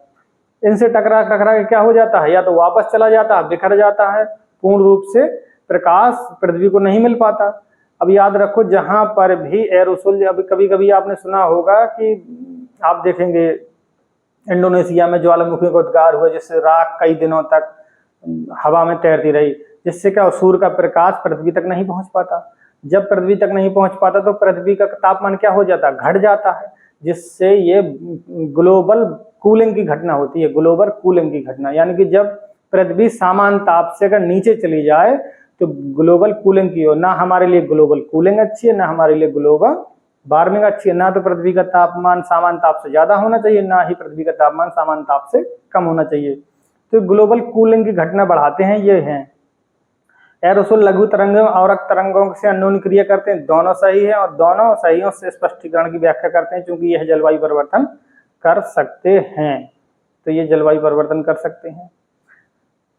इनसे टकरा के क्या हो जाता है, या तो वापस चला जाता है, बिखर जाता है, पूर्ण रूप से प्रकाश पृथ्वी को नहीं मिल पाता। अब याद रखो जहां पर भी एरोसोल, अभी कभी कभी आपने सुना होगा कि आप देखेंगे इंडोनेशिया में ज्वालामुखी का उद्गार हुआ, जिससे राख कई दिनों तक हवा में तैरती रही, जिससे क्या सूर्य का प्रकाश पृथ्वी तक नहीं पहुंच पाता। जब पृथ्वी तक नहीं पहुंच पाता तो पृथ्वी का तापमान क्या हो जाता है, घट जाता है, जिससे ये ग्लोबल कूलिंग की घटना होती है, ग्लोबल कूलिंग की घटना। यानी कि जब पृथ्वी सामान्य ताप से अगर नीचे चली जाए तो ग्लोबल कूलिंग की हो, ना हमारे लिए ग्लोबल कूलिंग अच्छी है, ना हमारे लिए ग्लोबल वार्मिंग अच्छी है। ना तो पृथ्वी का तापमान सामान्य ताप से ज्यादा होना चाहिए, ना ही पृथ्वी का तापमान सामान्य ताप से कम होना चाहिए। तो ग्लोबल कूलिंग की घटना बढ़ाते हैं ये हैं एरोसोल। लघु तरंगों और तरंगों से अन्योन्य क्रिया करते हैं, दोनों सही है, और दोनों सहियों से स्पष्टीकरण की व्याख्या करते हैं, क्योंकि यह जलवायु परिवर्तन कर सकते हैं। तो ये जलवायु परिवर्तन कर सकते हैं।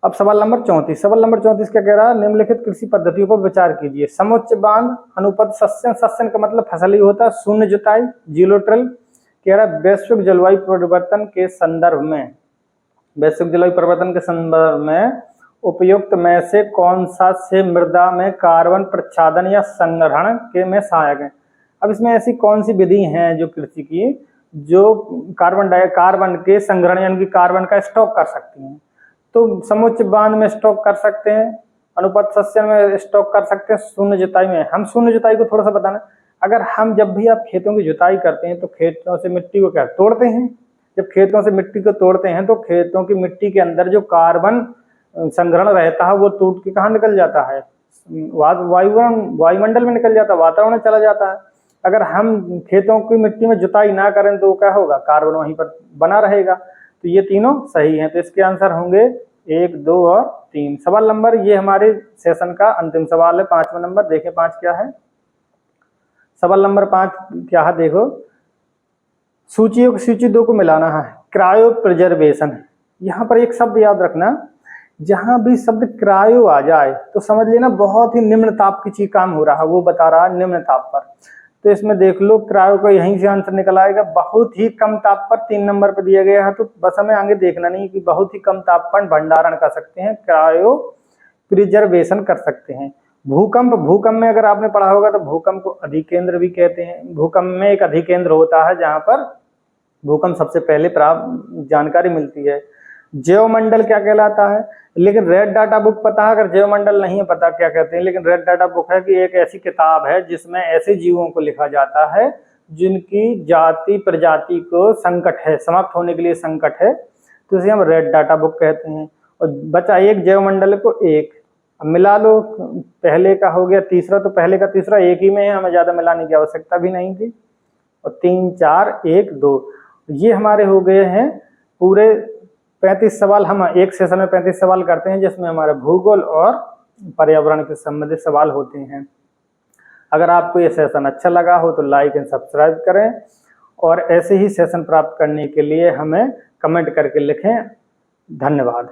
अब सवाल नंबर 34, सवाल नंबर 34 क्या कह रहा है, निम्नलिखित कृषि पद्धतियों पर विचार कीजिए। समुच्च बांध, अनुपद सस्यन, सस्यन का मतलब फसल ही होता है, शून्य जुताई, जीरो टिल। कह रहा है वैश्विक जलवायु परिवर्तन के संदर्भ में, वैश्विक जलवायु परिवर्तन के संदर्भ में उपयुक्त में से कौन सा से मृदा में कार्बन प्रच्छादन या संग्रहण के में सहायक है। अब इसमें ऐसी कौन सी विधि है जो कृषि की, जो कार्बन के संग्रहण यानी कि कार्बन का स्टॉक कर सकती हैं। तो समुच्च बांध में स्टॉक कर सकते हैं, अनुपात सस्यन में स्टॉक कर सकते हैं, शून्य जुताई में। हम शून्य जुताई को थोड़ा सा बताना, अगर हम जब भी आप खेतों की जुताई करते हैं तो खेतों से मिट्टी को क्या तोड़ते हैं। जब खेतों से मिट्टी को तोड़ते हैं तो खेतों की मिट्टी के अंदर जो कार्बन संग्रहण रहता है वो टूट के कहाँ निकल जाता है, वायुमंडल में निकल जाता है, वातावरण में चला जाता है। अगर हम खेतों की मिट्टी में जुताई ना करें तो क्या होगा, कार्बन वहीं पर बना रहेगा। तो ये तीनों सही हैं, तो इसके आंसर होंगे 1, 2 और 3। सवाल नंबर, ये हमारे सेशन का अंतिम सवाल है, 5वां नंबर। देखें 5 क्या है। सवाल नंबर 5 क्या है, देखो सूची 2 को मिलाना है, क्रायो प्रिजर्वेशन। यहाँ पर एक शब्द याद रखना, जहां भी शब्द क्रायो आ जाए तो समझ लेना बहुत ही निम्न ताप की चीज काम हो रहा है, वो बता रहा है निम्न ताप पर। तो इसमें देख लो क्रायो का यहीं से आंसर निकल आएगा, बहुत ही कम ताप पर 3 नंबर पर दिया गया है। तो बस हमें आगे देखना नहीं कि बहुत ही कम ताप पर भंडारण कर सकते हैं, क्रायो प्रिजर्वेशन कर सकते हैं। भूकंप में अगर आपने पढ़ा होगा तो भूकंप को अधिकेंद्र भी कहते हैं। भूकंप में एक अधिकेंद्र होता है जहां पर भूकंप सबसे पहले प्राप्त जानकारी मिलती है। जैवमंडल क्या कहलाता है, लेकिन रेड डाटा बुक पता है, अगर जैवमंडल नहीं है पता क्या कहते हैं, लेकिन रेड डाटा बुक है कि एक ऐसी किताब है जिसमें ऐसे जीवों को लिखा जाता है जिनकी जाति प्रजाति को संकट है, समाप्त होने के लिए संकट है, तो इसे हम रेड डाटा बुक कहते हैं। और बचा एक जैवमंडल को एक, अब मिला लो, पहले का हो गया तीसरा, तो पहले का तीसरा एक ही में है, हमें ज्यादा मिलाने की आवश्यकता भी नहीं थी। और 3, 4, 1, 2 ये हमारे हो गए हैं पूरे 35 सवाल। हम एक सेशन में 35 सवाल करते हैं, जिसमें हमारे भूगोल और पर्यावरण के संबंधित सवाल होते हैं। अगर आपको ये सेशन अच्छा लगा हो तो लाइक एंड सब्सक्राइब करें, और ऐसे ही सेशन प्राप्त करने के लिए हमें कमेंट करके लिखें। धन्यवाद।